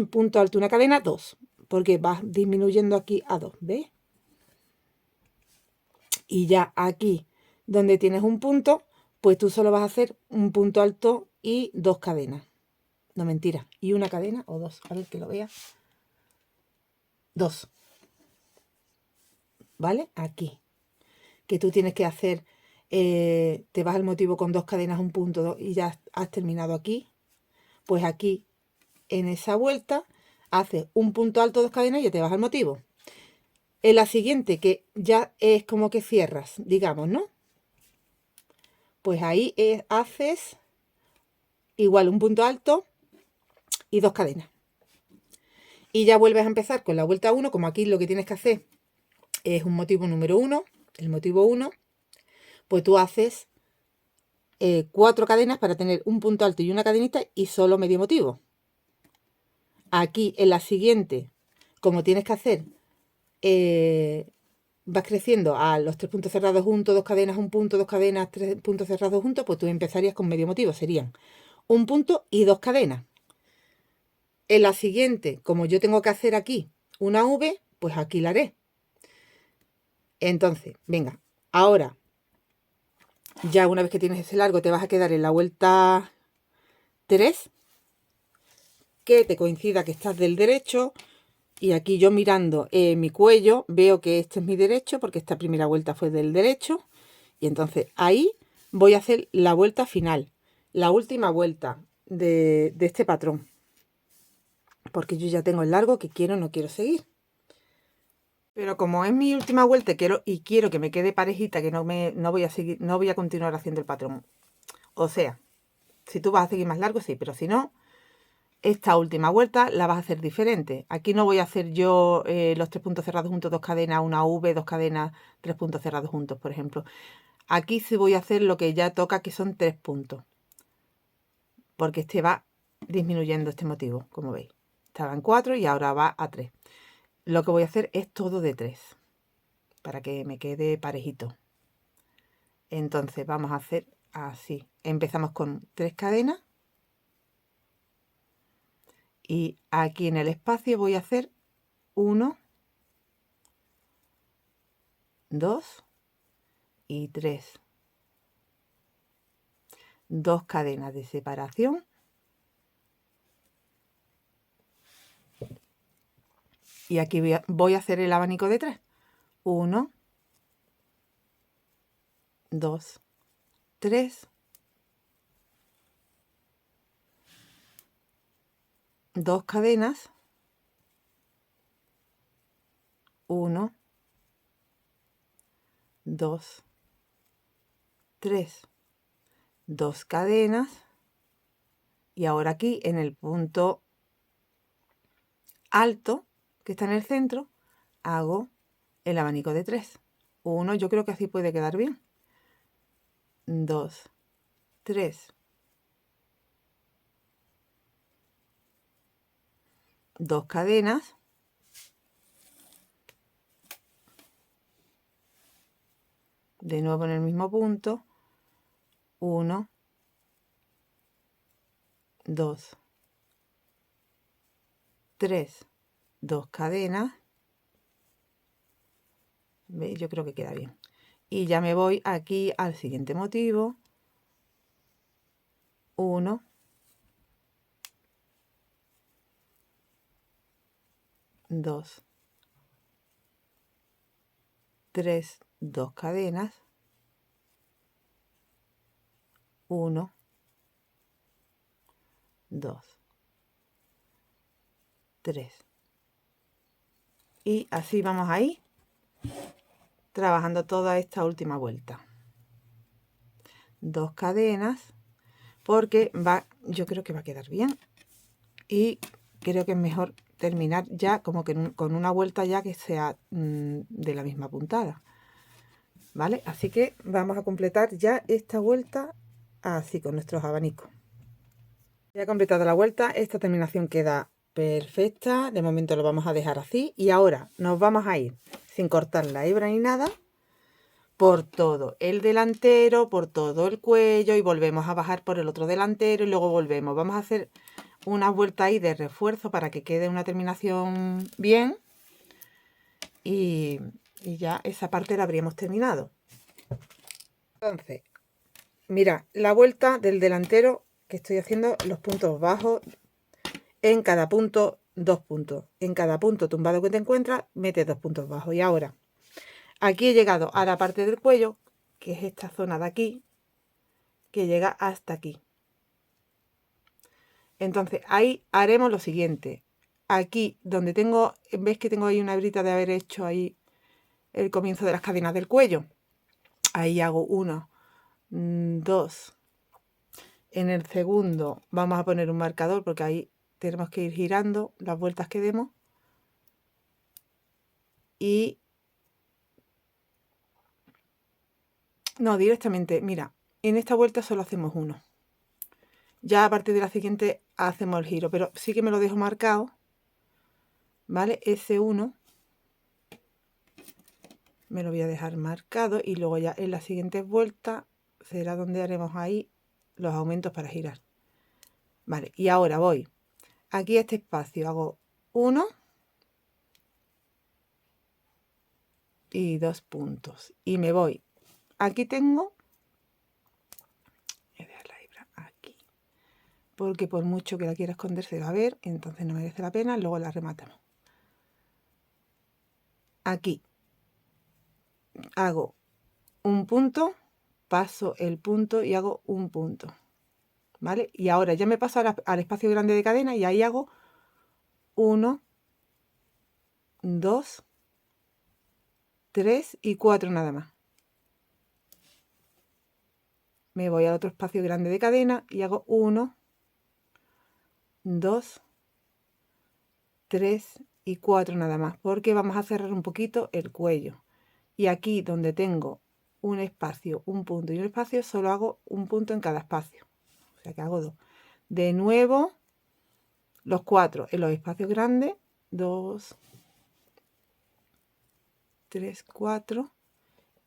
Punto alto, una cadena, 2. Porque vas disminuyendo aquí a 2, ¿ves? Y ya aquí, donde tienes un punto, pues tú solo vas a hacer un punto alto y 2 cadenas. No, mentira. Y una cadena o 2. A ver que lo vea. 2. ¿Vale? Aquí. Que tú tienes que hacer, te vas al motivo con 2 cadenas, un punto y ya has terminado aquí. Pues aquí, en esa vuelta, haces un punto alto, 2 cadenas y ya te vas al motivo. En la siguiente, que ya es como que cierras, digamos, ¿no? Pues ahí haces igual un punto alto y 2 cadenas. Y ya vuelves a empezar con la vuelta 1, como aquí lo que tienes que hacer es un motivo número 1, el motivo 1, pues tú haces 4 cadenas para tener un punto alto y una cadenita y solo medio motivo. Aquí en la siguiente, como tienes que hacer, vas creciendo a los 3 puntos cerrados juntos, 2 cadenas, un punto, 2 cadenas, 3 puntos cerrados juntos, pues tú empezarías con medio motivo, serían un punto y 2 cadenas. En la siguiente, como yo tengo que hacer aquí una V, pues aquí la haré. Entonces, venga, ahora, ya una vez que tienes ese largo, te vas a quedar en la vuelta 3, que te coincida que estás del derecho. Y aquí yo mirando mi cuello, veo que este es mi derecho, porque esta primera vuelta fue del derecho. Y entonces ahí voy a hacer la vuelta final, la última vuelta de este patrón. Porque yo ya tengo el largo que quiero, no quiero seguir. Pero como es mi última vuelta quiero que me quede parejita, que no voy a seguir, no voy a continuar haciendo el patrón. O sea, si tú vas a seguir más largo, sí, pero si no, esta última vuelta la vas a hacer diferente. Aquí no voy a hacer yo los 3 puntos cerrados juntos, 2 cadenas, una V, 2 cadenas, 3 puntos cerrados juntos, por ejemplo. Aquí sí voy a hacer lo que ya toca, que son 3 puntos. Porque este va disminuyendo este motivo, como veis. Estaba en 4 y ahora va a 3. Lo que voy a hacer es todo de 3, para que me quede parejito. Entonces vamos a hacer así. Empezamos con 3 cadenas. Y aquí en el espacio voy a hacer 1, 2 y 3. 2 cadenas de separación. Y aquí voy a hacer el abanico de 3. 1, 2, 3. 2 cadenas. 1, 2, 3. 2 cadenas. Y ahora aquí en el punto alto que está en el centro, hago el abanico de 3. 1, yo creo que así puede quedar bien. 2, 3. 2 cadenas. De nuevo en el mismo punto. 1, 2, 3, 2 cadenas. ¿Veis? Yo creo que queda bien. Y ya me voy aquí al siguiente motivo. 1, 2, 3, 2 cadenas, 1, 2, 3. Y así vamos a ir trabajando toda esta última vuelta. 2 cadenas, porque yo creo que va a quedar bien. Y creo que es mejor terminar ya como que con una vuelta ya que sea de la misma puntada. ¿Vale? Así que vamos a completar ya esta vuelta así con nuestros abanicos. Ya completada la vuelta, esta terminación queda perfecta. De momento lo vamos a dejar así. Y ahora nos vamos a ir sin cortar la hebra ni nada por todo el delantero, por todo el cuello y volvemos a bajar por el otro delantero y luego volvemos. Vamos a hacer una vuelta ahí de refuerzo para que quede una terminación bien y ya esa parte la habríamos terminado. Entonces, mira, la vuelta del delantero que estoy haciendo los puntos bajos, en cada punto 2 puntos, en cada punto tumbado que te encuentras metes 2 puntos bajos. Y ahora aquí he llegado a la parte del cuello, que es esta zona de aquí, que llega hasta aquí. Entonces ahí haremos lo siguiente. Aquí donde tengo, ves que tengo ahí una hebrita de haber hecho ahí el comienzo de las cadenas del cuello, ahí hago 1, 2. En el segundo vamos a poner un marcador porque ahí tenemos que ir girando las vueltas que demos. Y no, directamente, mira, en esta vuelta solo hacemos 1. Ya a partir de la siguiente hacemos el giro, pero sí que me lo dejo marcado, ¿vale? Ese 1 me lo voy a dejar marcado y luego ya en la siguiente vuelta será donde haremos ahí los aumentos para girar. Vale, y ahora voy aquí a este espacio, hago 1 y 2 puntos y me voy. Aquí tengo, voy a dejar la hebra aquí, porque por mucho que la quiera esconder se va a ver, entonces no merece la pena, luego la rematamos. Aquí hago un punto, paso el punto y hago un punto, ¿vale? Y ahora ya me paso al espacio grande de cadena y ahí hago 1, 2, 3 y 4 nada más. Me voy al otro espacio grande de cadena y hago 1, 2, 3 y 4 nada más, porque vamos a cerrar un poquito el cuello. Y aquí donde tengo un espacio, un punto y un espacio, solo hago un punto en cada espacio. O sea que hago 2. De nuevo, los 4 en los espacios grandes, 2, 3, 4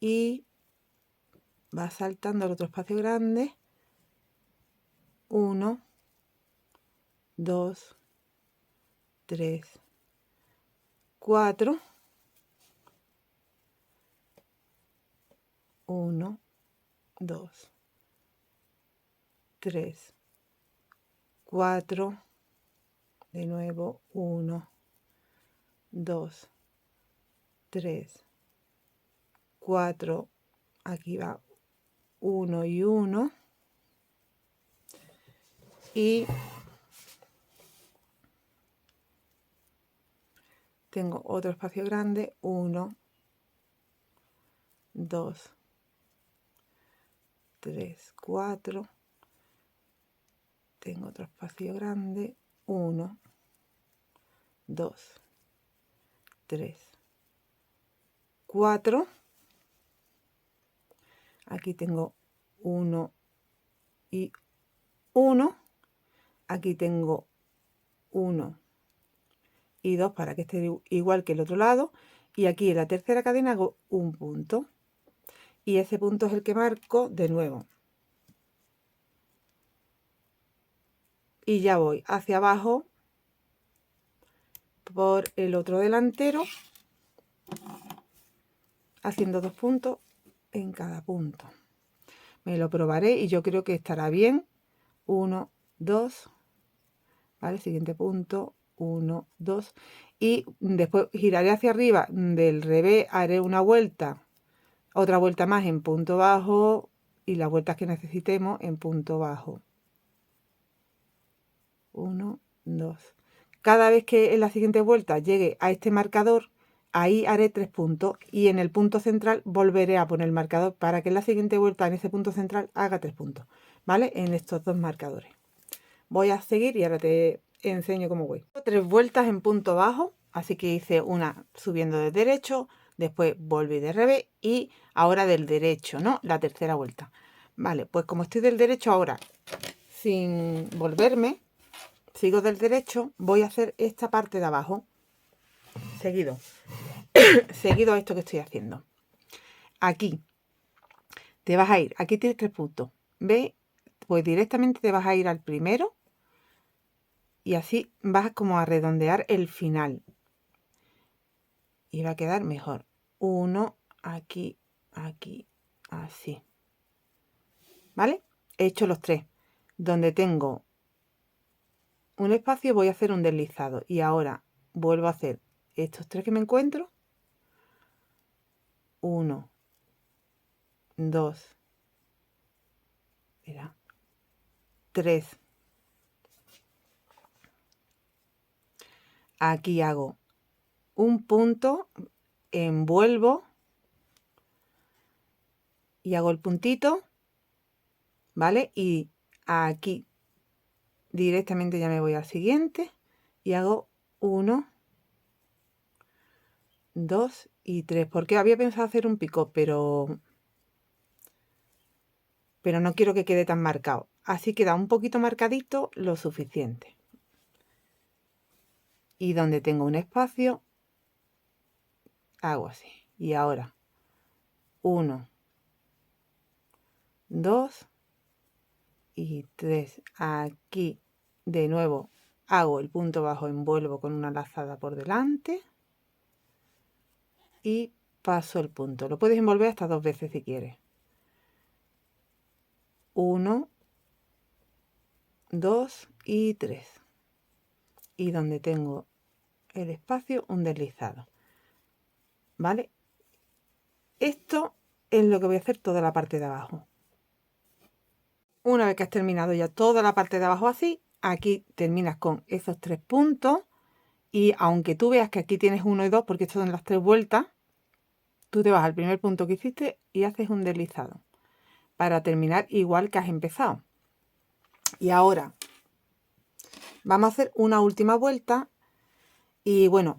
y va saltando al otro espacio grande, 1, 2, 3, 4, 1, 2, 3, 4, de nuevo 1, 2, 3, 4, aquí va 1 y 1 y tengo otro espacio grande, 1, 2, 3, 4, tengo otro espacio grande, 1, 2, 3, 4, aquí tengo 1 y 1, aquí tengo 1 y 2 para que esté igual que el otro lado, y aquí en la tercera cadena hago un punto y ese punto es el que marco de nuevo y ya voy hacia abajo por el otro delantero haciendo 2 puntos en cada punto. Me lo probaré y yo creo que estará bien. 1, 2, ¿vale? Siguiente punto, 1, 2, y después giraré hacia arriba del revés, haré una vuelta, otra vuelta más en punto bajo y las vueltas que necesitemos en punto bajo. 1, 2. Cada vez que en la siguiente vuelta llegue a este marcador, ahí haré 3 puntos y en el punto central volveré a poner el marcador para que en la siguiente vuelta en ese punto central haga 3 puntos, ¿vale? En estos dos marcadores. Voy a seguir y ahora te enseño cómo voy. 3 vueltas en punto bajo, así que hice una subiendo de derecho, después volví de revés y ahora del derecho, ¿no? La tercera vuelta. Vale, pues como estoy del derecho ahora, sin volverme, sigo del derecho, voy a hacer esta parte de abajo, seguido, seguido a esto que estoy haciendo. Aquí te vas a ir, aquí tienes 3 puntos, ¿ves? Pues directamente te vas a ir al primero y así vas como a redondear el final y va a quedar mejor. 1, aquí, aquí, así, ¿vale? He hecho los 3. Donde tengo un espacio voy a hacer un deslizado y ahora vuelvo a hacer estos 3 que me encuentro. 1, 2, 3. Aquí hago un punto, envuelvo y hago el puntito, ¿vale? Y aquí directamente ya me voy al siguiente y hago 1, 2 y 3. Porque había pensado hacer un pico, pero no quiero que quede tan marcado. Así queda un poquito marcadito, lo suficiente. Y donde tengo un espacio, hago así. Y ahora 1, 2 y 3. Aquí de nuevo hago el punto bajo, envuelvo con una lazada por delante y paso el punto. Lo puedes envolver hasta 2 veces si quieres. 1, 2 y 3. Y donde tengo el espacio, un deslizado. ¿Vale? Esto es lo que voy a hacer toda la parte de abajo. Una vez que has terminado ya toda la parte de abajo así, aquí terminas con esos 3 puntos y aunque tú veas que aquí tienes 1 y 2 porque estas son las 3 vueltas, tú te vas al primer punto que hiciste y haces un deslizado para terminar igual que has empezado. Y ahora vamos a hacer una última vuelta y bueno,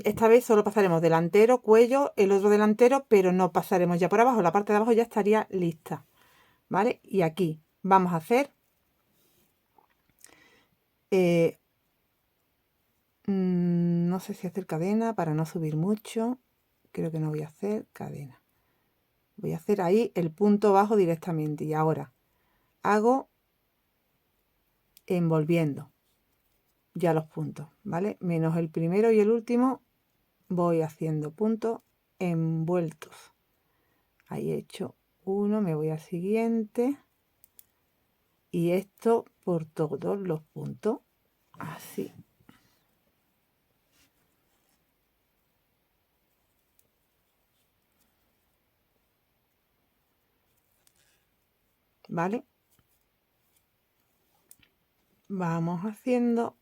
esta vez solo pasaremos delantero, cuello, el otro delantero, pero no pasaremos ya por abajo, la parte de abajo ya estaría lista, ¿vale? Y aquí vamos a hacer no sé si hacer cadena para no subir mucho, creo que no voy a hacer cadena, voy a hacer ahí el punto bajo directamente y ahora hago envolviendo ya los puntos, ¿vale? Menos el primero y el último voy haciendo puntos envueltos. Ahí he hecho uno, me voy al siguiente y esto por todos los puntos, así. ¿Vale? Vamos haciendo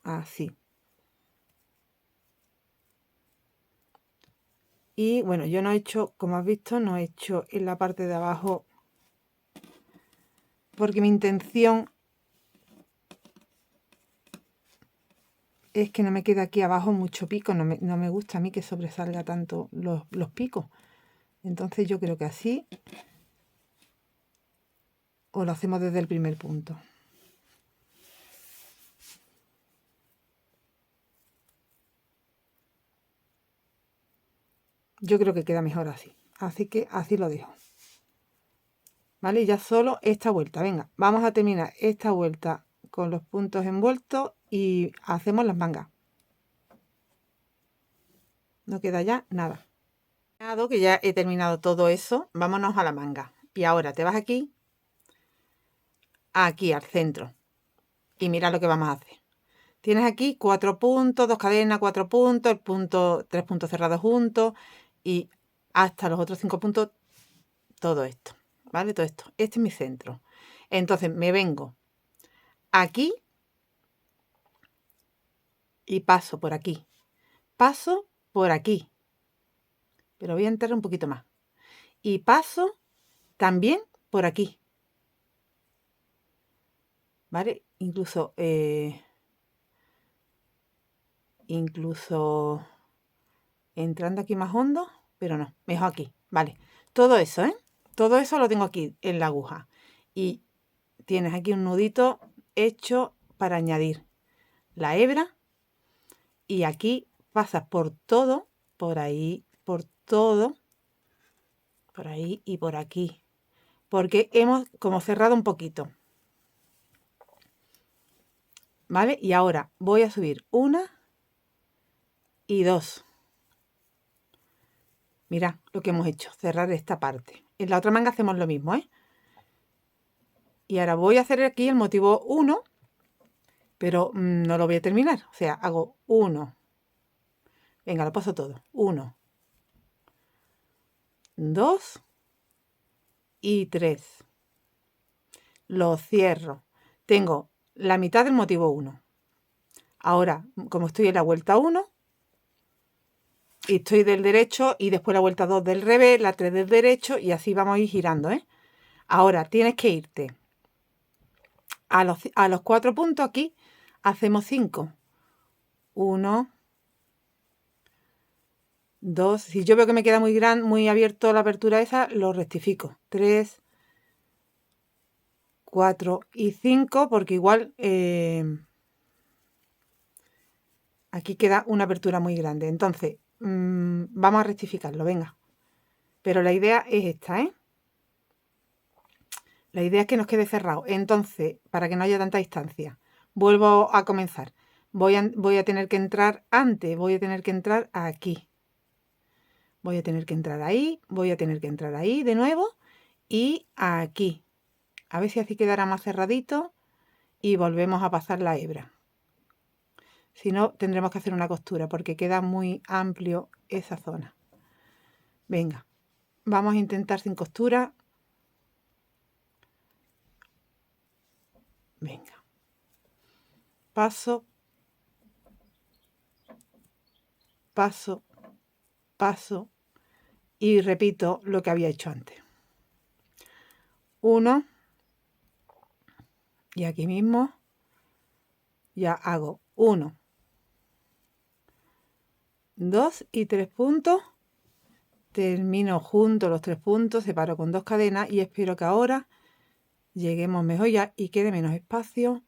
así. Y bueno, yo no he hecho, como has visto, no he hecho en la parte de abajo porque mi intención es que no me quede aquí abajo mucho pico, no me gusta a mí que sobresalga tanto los picos. Entonces yo creo que así o lo hacemos desde el primer punto. Yo creo que queda mejor así. Así que así lo dejo. ¿Vale? Ya solo esta vuelta. Venga, vamos a terminar esta vuelta con los puntos envueltos y hacemos las mangas. No queda ya nada. Que ya he terminado todo eso, vámonos a la manga. Y ahora te vas aquí al centro. Y mira lo que vamos a hacer. Tienes aquí 4 puntos, 2 cadenas, 4 puntos, 3 puntos cerrados juntos y hasta los otros 5 puntos, todo esto, ¿vale? Todo esto. Este es mi centro. Entonces me vengo aquí y paso por aquí. Paso por aquí. Pero voy a entrar un poquito más. Y paso también por aquí. ¿Vale? Incluso entrando aquí más hondo, pero no, mejor aquí, vale. Todo eso, todo eso lo tengo aquí en la aguja. Y tienes aquí un nudito hecho para añadir la hebra. Y aquí pasas por todo, por ahí, por todo, por ahí y por aquí. Porque hemos como cerrado un poquito. ¿Vale? Y ahora voy a subir 1 y 2. Mira lo que hemos hecho, cerrar esta parte. En la otra manga hacemos lo mismo, Y ahora voy a hacer aquí el motivo 1, pero no lo voy a terminar. O sea, hago 1. Venga, lo paso todo. 1, 2 y 3. Lo cierro. Tengo la mitad del motivo 1. Ahora, como estoy en la vuelta 1, y estoy del derecho, y después la vuelta 2 del revés, la 3 del derecho, y así vamos a ir girando, Ahora tienes que irte a los 4 puntos aquí, hacemos 5. 1, 2. Si yo veo que me queda muy grande, muy abierto la apertura esa, lo rectifico. 3, 4 y 5, porque igual aquí queda una apertura muy grande. Entonces, vamos a rectificarlo, venga. Pero la idea es esta, La idea es que nos quede cerrado. Entonces, para que no haya tanta distancia, vuelvo a comenzar. Voy a tener que entrar antes, voy a tener que entrar aquí. Voy a tener que entrar ahí, voy a tener que entrar ahí de nuevo y aquí. A ver si así quedará más cerradito y volvemos a pasar la hebra. Si no, tendremos que hacer una costura porque queda muy amplio esa zona. Venga, vamos a intentar sin costura. Venga. Paso, paso, paso y repito lo que había hecho antes. 1 y aquí mismo ya hago 1, 2 y 3 puntos. Termino junto los 3 puntos, separo con 2 cadenas y espero que ahora lleguemos mejor ya y quede menos espacio.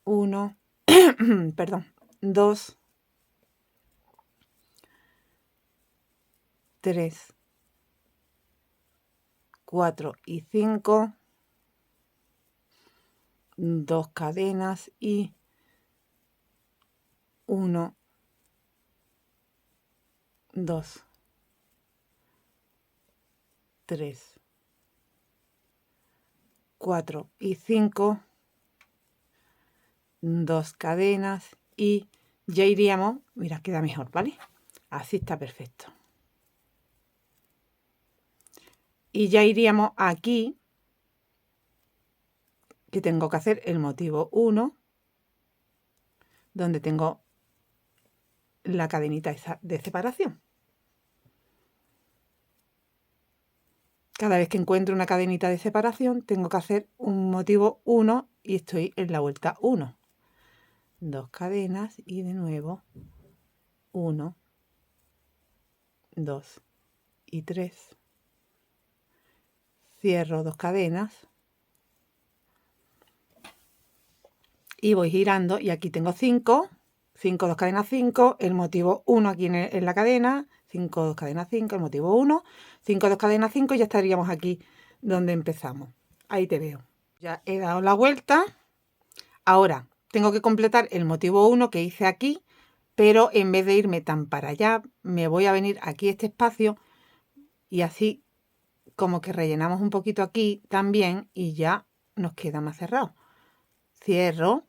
1, perdón, 2, 3, 4 y 5, 2 cadenas y 1, 2, 3, 4 y 5, 2 cadenas y ya iríamos, mira, queda mejor, ¿vale? Así está perfecto. Y ya iríamos aquí, que tengo que hacer el motivo 1, donde tengo la cadenita esa de separación. Cada vez que encuentro una cadenita de separación, tengo que hacer un motivo 1 y estoy en la vuelta 1. 2 cadenas y de nuevo 1, 2 y 3. Cierro 2 cadenas y voy girando y aquí tengo 5, 5, 2 cadenas, 5, el motivo 1 aquí en la cadena, 5, 2 cadenas, 5, el motivo 1, 5, 2 cadenas, 5 y ya estaríamos aquí donde empezamos. Ahí te veo. Ya he dado la vuelta. Ahora tengo que completar el motivo 1 que hice aquí, pero en vez de irme tan para allá, me voy a venir aquí a este espacio y así como que rellenamos un poquito aquí también y ya nos queda más cerrado. Cierro,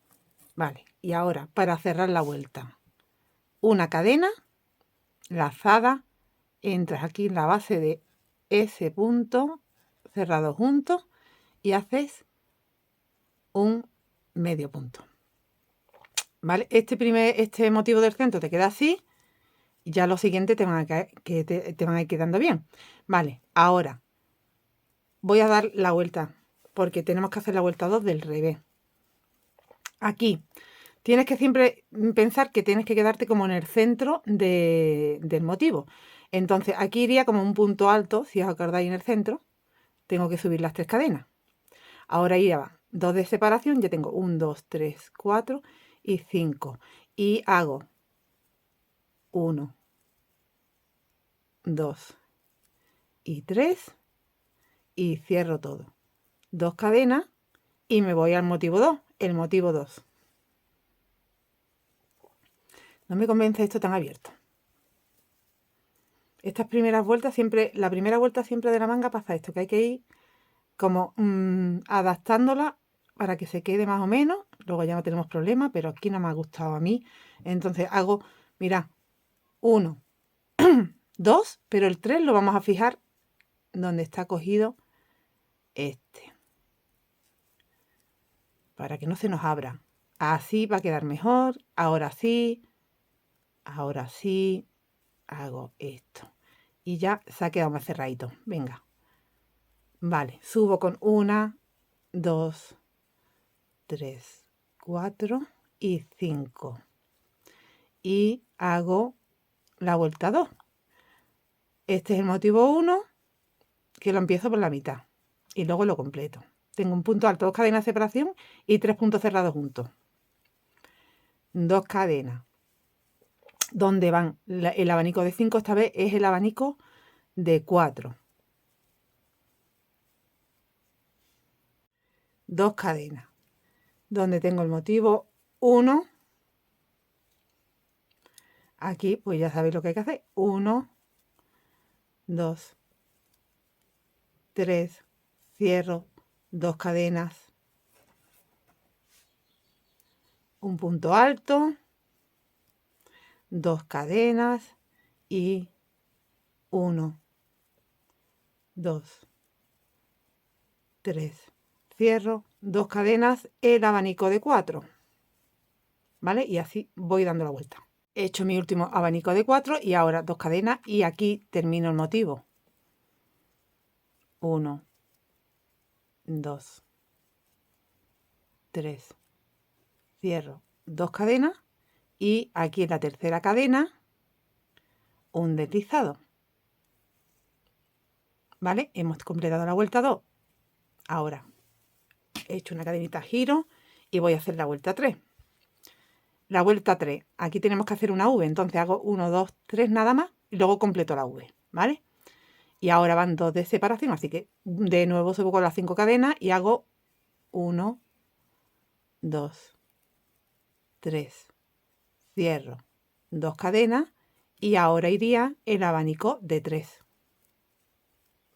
vale, y ahora para cerrar la vuelta, una cadena lazada, entras aquí en la base de ese punto, cerrado juntos, y haces un medio punto. ¿Vale? Este motivo del centro te queda así, y ya los siguientes te van a ir quedando bien. Vale, ahora voy a dar la vuelta, porque tenemos que hacer la vuelta 2 del revés. Aquí tienes que siempre pensar que tienes que quedarte como en el centro del motivo. Entonces aquí iría como un punto alto, si os acordáis, en el centro. Tengo que subir las 3 cadenas. Ahora iría 2 de separación, ya tengo 1, 2, 3, 4 y 5. Y hago 1, 2 y 3 y cierro todo. 2 cadenas y me voy al motivo 2, el motivo 2. No me convence esto tan abierto. Estas primeras vueltas siempre, la primera vuelta siempre de la manga pasa esto, que hay que ir como adaptándola para que se quede más o menos. Luego ya no tenemos problema, pero aquí no me ha gustado a mí. Entonces hago, mirad, 1, 2, pero el 3 lo vamos a fijar donde está cogido este, para que no se nos abra. Así va a quedar mejor. Ahora sí, hago esto. Y ya se ha quedado más cerradito. Venga. Vale, subo con 1, 2, 3, 4 y 5. Y hago la vuelta 2. Este es el motivo 1, que lo empiezo por la mitad. Y luego lo completo. Tengo un punto alto, 2 cadenas de separación y 3 puntos cerrados juntos. 2 cadenas. ¿Dónde van? El abanico de 5 esta vez es el abanico de 4. 2 cadenas. Donde tengo el motivo 1. Aquí pues ya sabéis lo que hay que hacer. 1, 2, 3, cierro, 2 cadenas, un punto alto, 2 cadenas y 1, 2, 3, cierro, 2 cadenas, el abanico de 4, ¿vale? Y así voy dando la vuelta. He hecho mi último abanico de 4 y ahora 2 cadenas y aquí termino el motivo. 1, 2, 3, cierro, 2 cadenas y aquí en la tercera cadena un deslizado. ¿Vale? Hemos completado la vuelta 2. Ahora he hecho una cadenita giro y voy a hacer la vuelta 3. La vuelta 3, aquí tenemos que hacer una V, entonces hago 1, 2, 3 nada más y luego completo la V, ¿vale? Y ahora van 2 de separación, así que de nuevo subo con las 5 cadenas y hago 1, 2, 3, cierro, 2 cadenas y ahora iría el abanico de 3.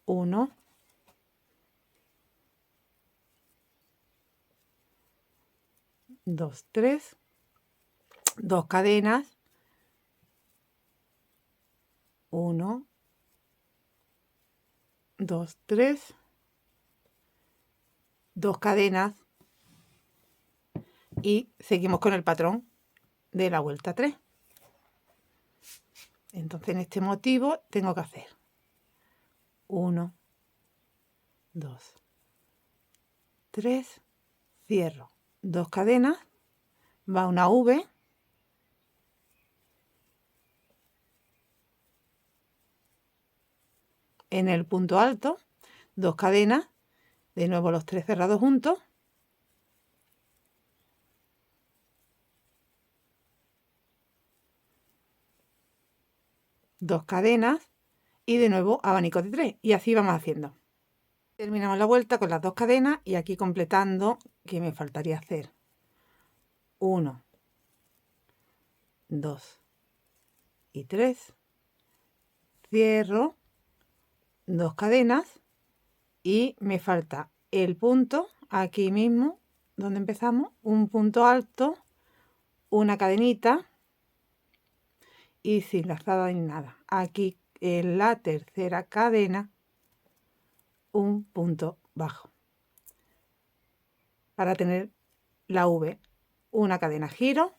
1, 2, 3, 2 cadenas, 1, 2, 3, 2 cadenas y seguimos con el patrón de la vuelta 3. Entonces en este motivo tengo que hacer 1, 2, 3, cierro, 2 cadenas, va una V, en el punto alto, 2 cadenas, de nuevo los 3 cerrados juntos, dos cadenas y de nuevo abanico de 3 y así vamos haciendo. Terminamos la vuelta con las 2 cadenas y aquí completando, que me faltaría hacer 1, 2, y 3, cierro, 2 cadenas y me falta el punto aquí mismo donde empezamos, un punto alto, una cadenita y sin lazada ni nada. Aquí en la tercera cadena un punto bajo para tener la V, una cadena giro.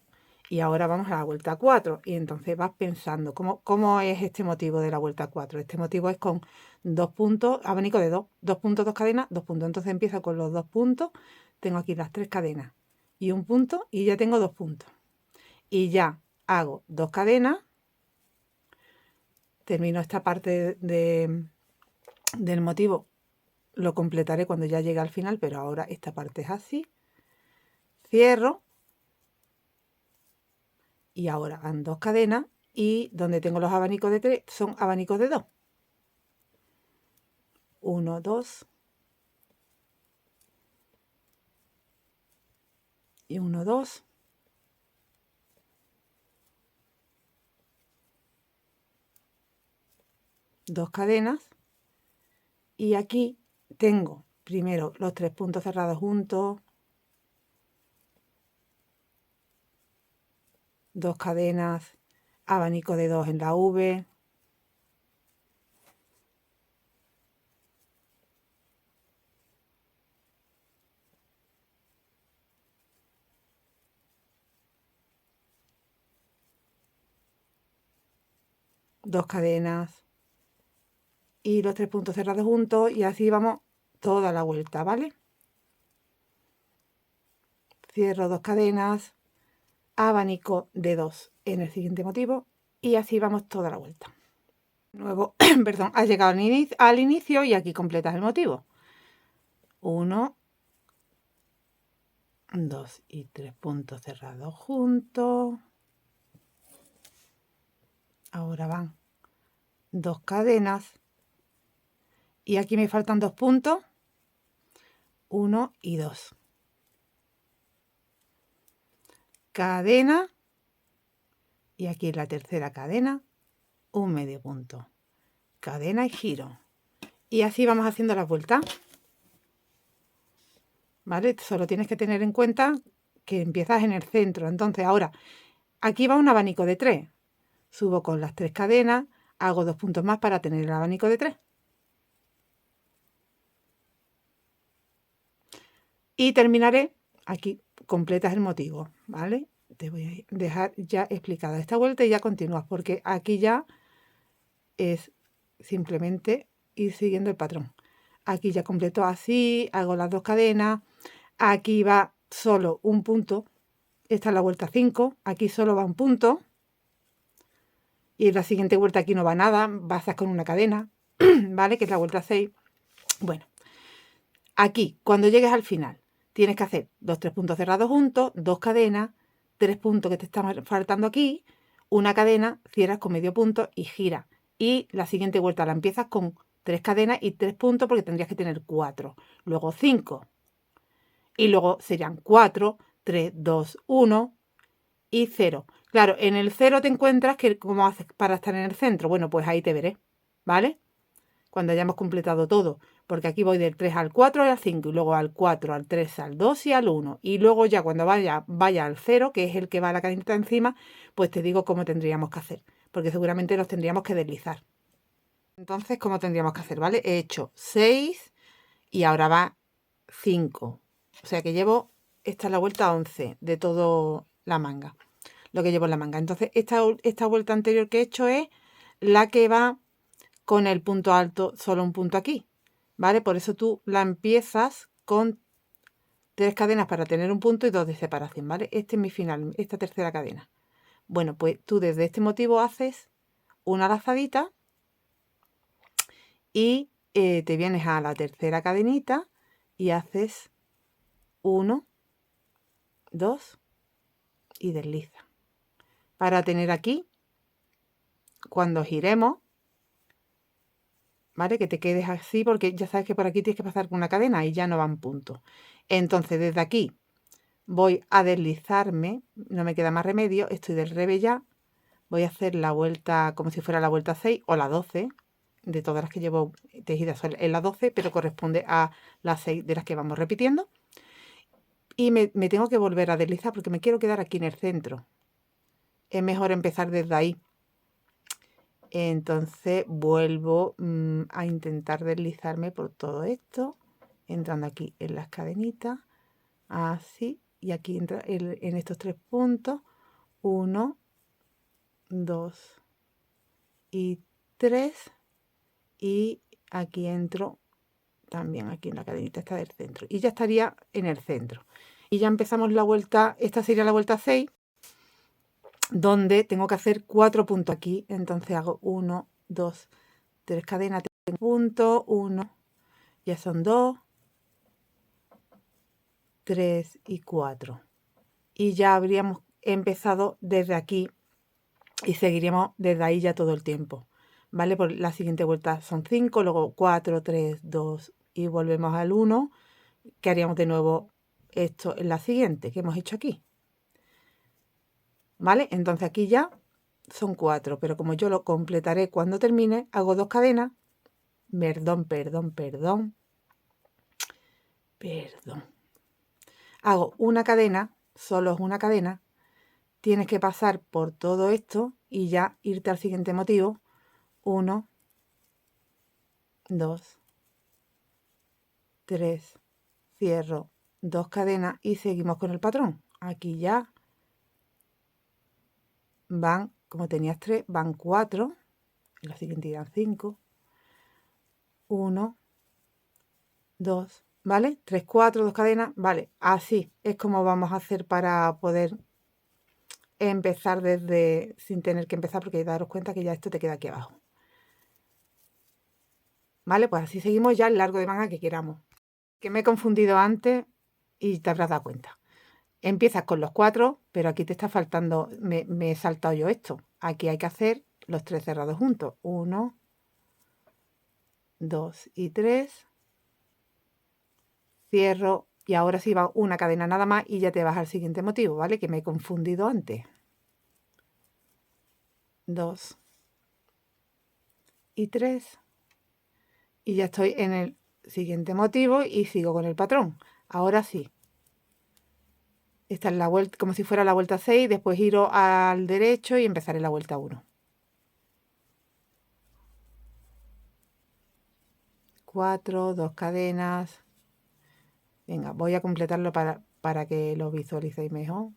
Y ahora vamos a la vuelta 4 y entonces vas pensando cómo es este motivo de la vuelta 4. Este motivo es con 2 puntos, abanico de 2 puntos, 2 cadenas, 2 puntos. Entonces empiezo con los 2 puntos, tengo aquí las 3 cadenas y un punto y ya tengo 2 puntos. Y ya hago 2 cadenas, termino esta parte del motivo, lo completaré cuando ya llegue al final, pero ahora esta parte es así. Cierro. Y ahora van 2 cadenas y donde tengo los abanicos de 3 son abanicos de 2. 1, 2 y 1, 2. Dos cadenas y aquí tengo primero los 3 puntos cerrados juntos, 2 cadenas, abanico de 2 en la V, dos cadenas y los 3 puntos cerrados juntos y así vamos toda la vuelta, ¿vale? Cierro 2 cadenas, abanico de 2 en el siguiente motivo y así vamos toda la vuelta. Nuevo, perdón, has llegado al inicio y aquí completas el motivo. 1, 2 y 3 puntos cerrados juntos. Ahora van 2 cadenas y aquí me faltan 2 puntos, 1 y 2. Cadena y aquí en la tercera cadena un medio punto. Cadena y giro. Y así vamos haciendo las vueltas. ¿Vale? Solo tienes que tener en cuenta que empiezas en el centro. Entonces ahora, aquí va un abanico de 3. Subo con las 3 cadenas, hago 2 puntos más para tener el abanico de 3. Y terminaré, aquí completas el motivo, ¿vale? Te voy a dejar ya explicada esta vuelta y ya continúas, porque aquí ya es simplemente ir siguiendo el patrón. Aquí ya completo así, hago las 2 cadenas, aquí va solo un punto, esta es la vuelta 5, aquí solo va un punto, y en la siguiente vuelta aquí no va nada, vas con una cadena, ¿vale? Que es la vuelta 6. Bueno, aquí, cuando llegues al final, tienes que hacer los 3 puntos cerrados juntos, 2 cadenas, 3 puntos que te están faltando aquí, una cadena, cierras con medio punto y gira. Y la siguiente vuelta la empiezas con 3 cadenas y 3 puntos porque tendrías que tener 4. Luego 5. Y luego serían 4, 3, 2, 1 y 0. Claro, en el 0 te encuentras que ¿cómo haces para estar en el centro? Bueno, pues ahí te veré, ¿vale? Cuando hayamos completado todo, porque aquí voy del 3 al 4 y al 5, y luego al 4, al 3, al 2 y al 1. Y luego ya cuando vaya al 0, que es el que va a la cadenita encima, pues te digo cómo tendríamos que hacer, porque seguramente nos tendríamos que deslizar. Entonces, ¿cómo tendríamos que hacer? ¿Vale? He hecho 6 y ahora va 5. O sea que llevo, esta es la vuelta 11 de todo la manga, lo que llevo en la manga. Entonces, esta vuelta anterior que he hecho es la que va con el punto alto, solo un punto aquí, ¿vale? Por eso tú la empiezas con 3 cadenas para tener un punto y 2 de separación, ¿vale? Este es mi final, esta tercera cadena. Bueno, pues tú desde este motivo haces una lazadita y te vienes a la tercera cadenita y haces 1, 2 y desliza. Para tener aquí, cuando giremos, ¿vale? Que te quedes así porque ya sabes que por aquí tienes que pasar con una cadena y ya no van puntos. Entonces desde aquí voy a deslizarme, no me queda más remedio, estoy del revés ya, voy a hacer la vuelta como si fuera la vuelta 6 o la 12. De todas las que llevo tejidas es la 12, pero corresponde a las 6 de las que vamos repitiendo. Y me tengo que volver a deslizar porque me quiero quedar aquí en el centro. Es mejor empezar desde ahí. Entonces vuelvo a intentar deslizarme por todo esto, entrando aquí en las cadenitas, así, y aquí entra en estos 3 puntos, 1, 2 y 3, y aquí entro también aquí en la cadenita esta del centro, y ya estaría en el centro. Y ya empezamos la vuelta, esta sería la vuelta 6, donde tengo que hacer 4 puntos aquí. Entonces hago 1, 2, 3 cadenas, tengo punto, 1, ya son 2, 3 y 4. Y ya habríamos empezado desde aquí y seguiríamos desde ahí ya todo el tiempo. ¿Vale? Por la siguiente vuelta son 5, luego 4, 3, 2 y volvemos al 1, que haríamos de nuevo esto en la siguiente que hemos hecho aquí. ¿Vale? Entonces aquí ya son 4, pero como yo lo completaré cuando termine, hago 2 cadenas, perdón. Hago una cadena, solo es una cadena, tienes que pasar por todo esto y ya irte al siguiente motivo. 1, 2, 3, cierro 2 cadenas y seguimos con el patrón. Aquí ya van, como tenías 3, van 4, en la siguiente irán 5, 1, 2, ¿vale? 3, 4, 2 cadenas, vale, así es como vamos a hacer para poder empezar desde, sin tener que empezar, porque daros cuenta que ya esto te queda aquí abajo. ¿Vale? Pues así seguimos ya el largo de manga que queramos. Que me he confundido antes y te habrás dado cuenta. Empiezas con los 4, pero aquí te está faltando, me he saltado yo esto. Aquí hay que hacer los 3 cerrados juntos. 1, 2 y 3. Cierro y ahora sí va una cadena nada más y ya te vas al siguiente motivo, ¿vale? Que me he confundido antes. 2 y 3. Y ya estoy en el siguiente motivo y sigo con el patrón. Ahora sí. Esta es la vuelta, como si fuera la vuelta 6, después giro al derecho y empezaré la vuelta 1. 4, 2 cadenas. Venga, voy a completarlo para que lo visualicéis mejor.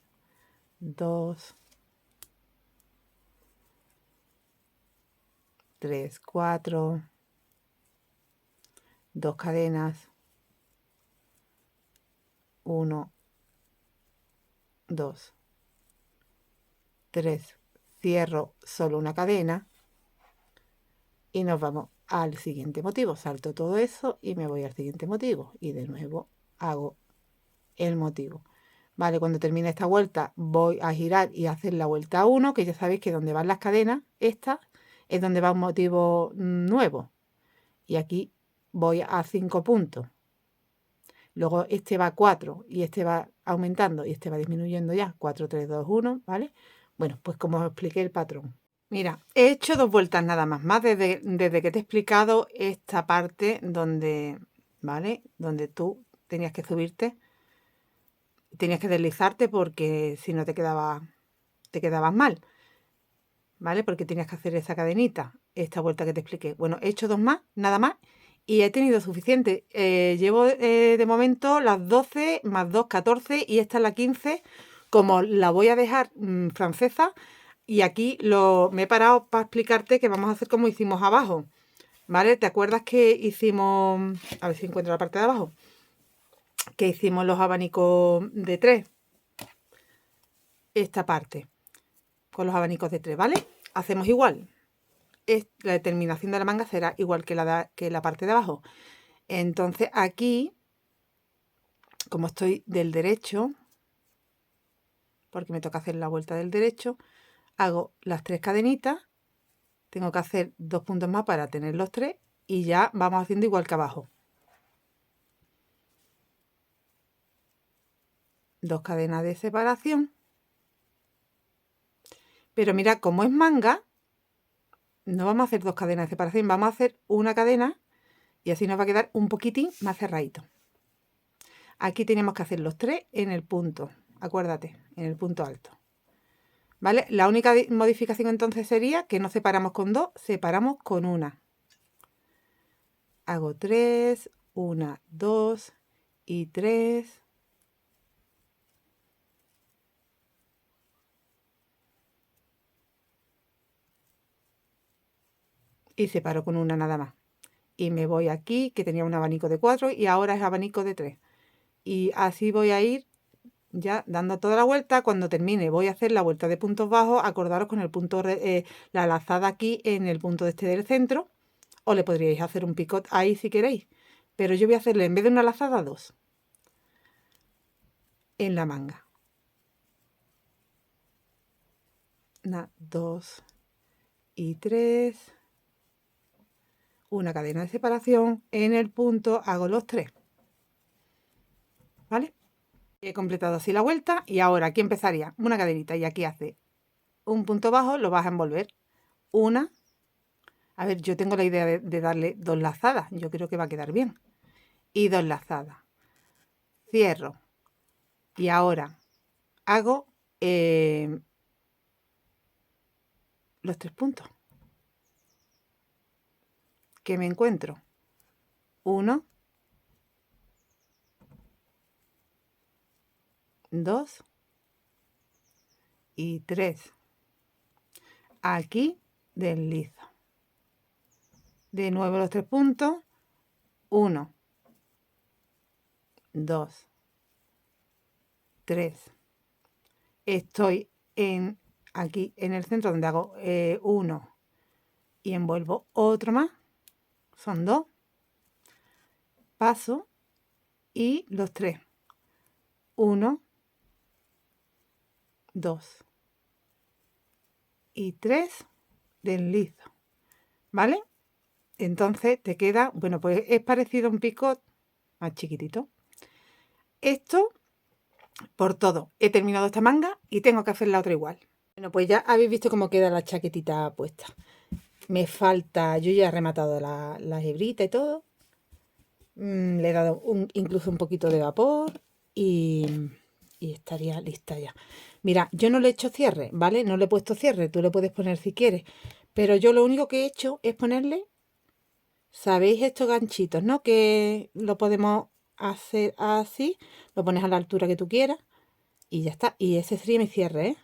2, 3, 4, 2 cadenas, 1, 2, 3, cierro solo una cadena y nos vamos al siguiente motivo. Salto todo eso y me voy al siguiente motivo y de nuevo hago el motivo. Vale, cuando termine esta vuelta voy a girar y hacer la vuelta 1, que ya sabéis que donde van las cadenas, esta es donde va un motivo nuevo. Y aquí voy a 5 puntos. Luego este va a 4 y este va aumentando y este va disminuyendo ya. 4, 3, 2, 1, ¿vale? Bueno, pues como os expliqué el patrón. Mira, he hecho 2 vueltas nada más desde que te he explicado esta parte donde, ¿vale? Donde tú tenías que subirte, tenías que deslizarte porque si no te quedabas mal, ¿vale? Porque tenías que hacer esa cadenita, esta vuelta que te expliqué. Bueno, he hecho 2 más, nada más, y he tenido suficiente. Llevo de momento las 12 más 2, 14, y esta es la 15. Como la voy a dejar francesa, y aquí me he parado para explicarte que vamos a hacer como hicimos abajo, ¿vale? ¿Te acuerdas que hicimos, a ver si encuentro la parte de abajo, que hicimos los abanicos de 3? Esta parte, con los abanicos de 3, ¿vale? Hacemos igual. La terminación de la manga será igual que la parte de abajo. Entonces aquí, como estoy del derecho, porque me toca hacer la vuelta del derecho, hago las 3 cadenitas, tengo que hacer 2 puntos más para tener los 3 y ya vamos haciendo igual que abajo. 2 cadenas de separación, Pero mira, como es manga, no vamos a hacer 2 cadenas de separación, vamos a hacer una cadena y así nos va a quedar un poquitín más cerradito. Aquí tenemos que hacer los 3 en el punto, acuérdate, en el punto alto. ¿Vale? La única modificación entonces sería que no separamos con 2, separamos con 1. Hago 3, 1, 2 y 3. Y separo con una nada más. Y me voy aquí, que tenía un abanico de 4 y ahora es abanico de 3. Y así voy a ir ya dando toda la vuelta. Cuando termine voy a hacer la vuelta de puntos bajos. Acordaros con el punto, la lazada aquí en el punto este del centro. O le podríais hacer un picot ahí si queréis. Pero yo voy a hacerle, en vez de una lazada, 2. En la manga. 1, 2 y 3. Una cadena de separación. En el punto hago los 3. ¿Vale? He completado así la vuelta y ahora aquí empezaría una cadenita y aquí hace un punto bajo, lo vas a envolver. Una. A ver, yo tengo la idea de darle 2 lazadas. Yo creo que va a quedar bien. Y 2 lazadas. Cierro. Y ahora hago los 3 puntos que me encuentro. 1, 2 y 3. Aquí deslizo. De nuevo los 3 puntos. 1, 2, 3. Estoy aquí en el centro donde hago 1 y envuelvo otro más. Son 2. Paso y los 3. 1, 2 y 3. Deslizo. ¿Vale? Entonces te queda, bueno, pues es parecido a un picot más chiquitito. Esto por todo. He terminado esta manga y tengo que hacer la otra igual. Bueno, pues ya habéis visto cómo queda la chaquetita puesta. Me falta, yo ya he rematado la hebrita y todo. Le he dado incluso un poquito de vapor y estaría lista ya. Mira, yo no le he hecho cierre, ¿vale? No le he puesto cierre, tú le puedes poner si quieres. Pero yo lo único que he hecho es ponerle, ¿sabéis estos ganchitos, no? Que lo podemos hacer así, lo pones a la altura que tú quieras y ya está. Y ese sería mi cierre, ¿eh?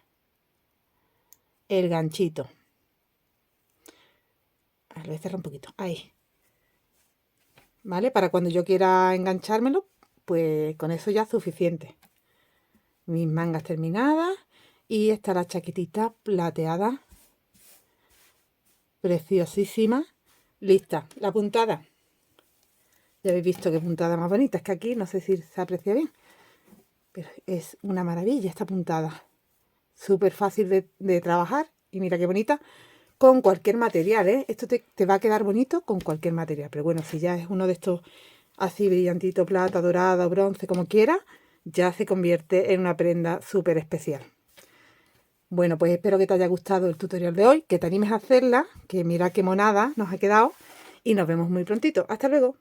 El ganchito. A ver, lo voy a cerrar un poquito. Ahí. ¿Vale? Para cuando yo quiera enganchármelo, pues con eso ya es suficiente. Mis mangas terminadas y esta la chaquetita plateada. Preciosísima. Lista. La puntada. Ya habéis visto qué puntada más bonita. Es que aquí no sé si se aprecia bien. Pero es una maravilla esta puntada. Súper fácil de trabajar. Y mira qué bonita. Con cualquier material, ¿eh? Esto te va a quedar bonito con cualquier material. Pero bueno, si ya es uno de estos así brillantito, plata, dorada, bronce, como quiera, ya se convierte en una prenda súper especial. Bueno, pues espero que te haya gustado el tutorial de hoy, que te animes a hacerla, que mira qué monada nos ha quedado y nos vemos muy prontito. Hasta luego.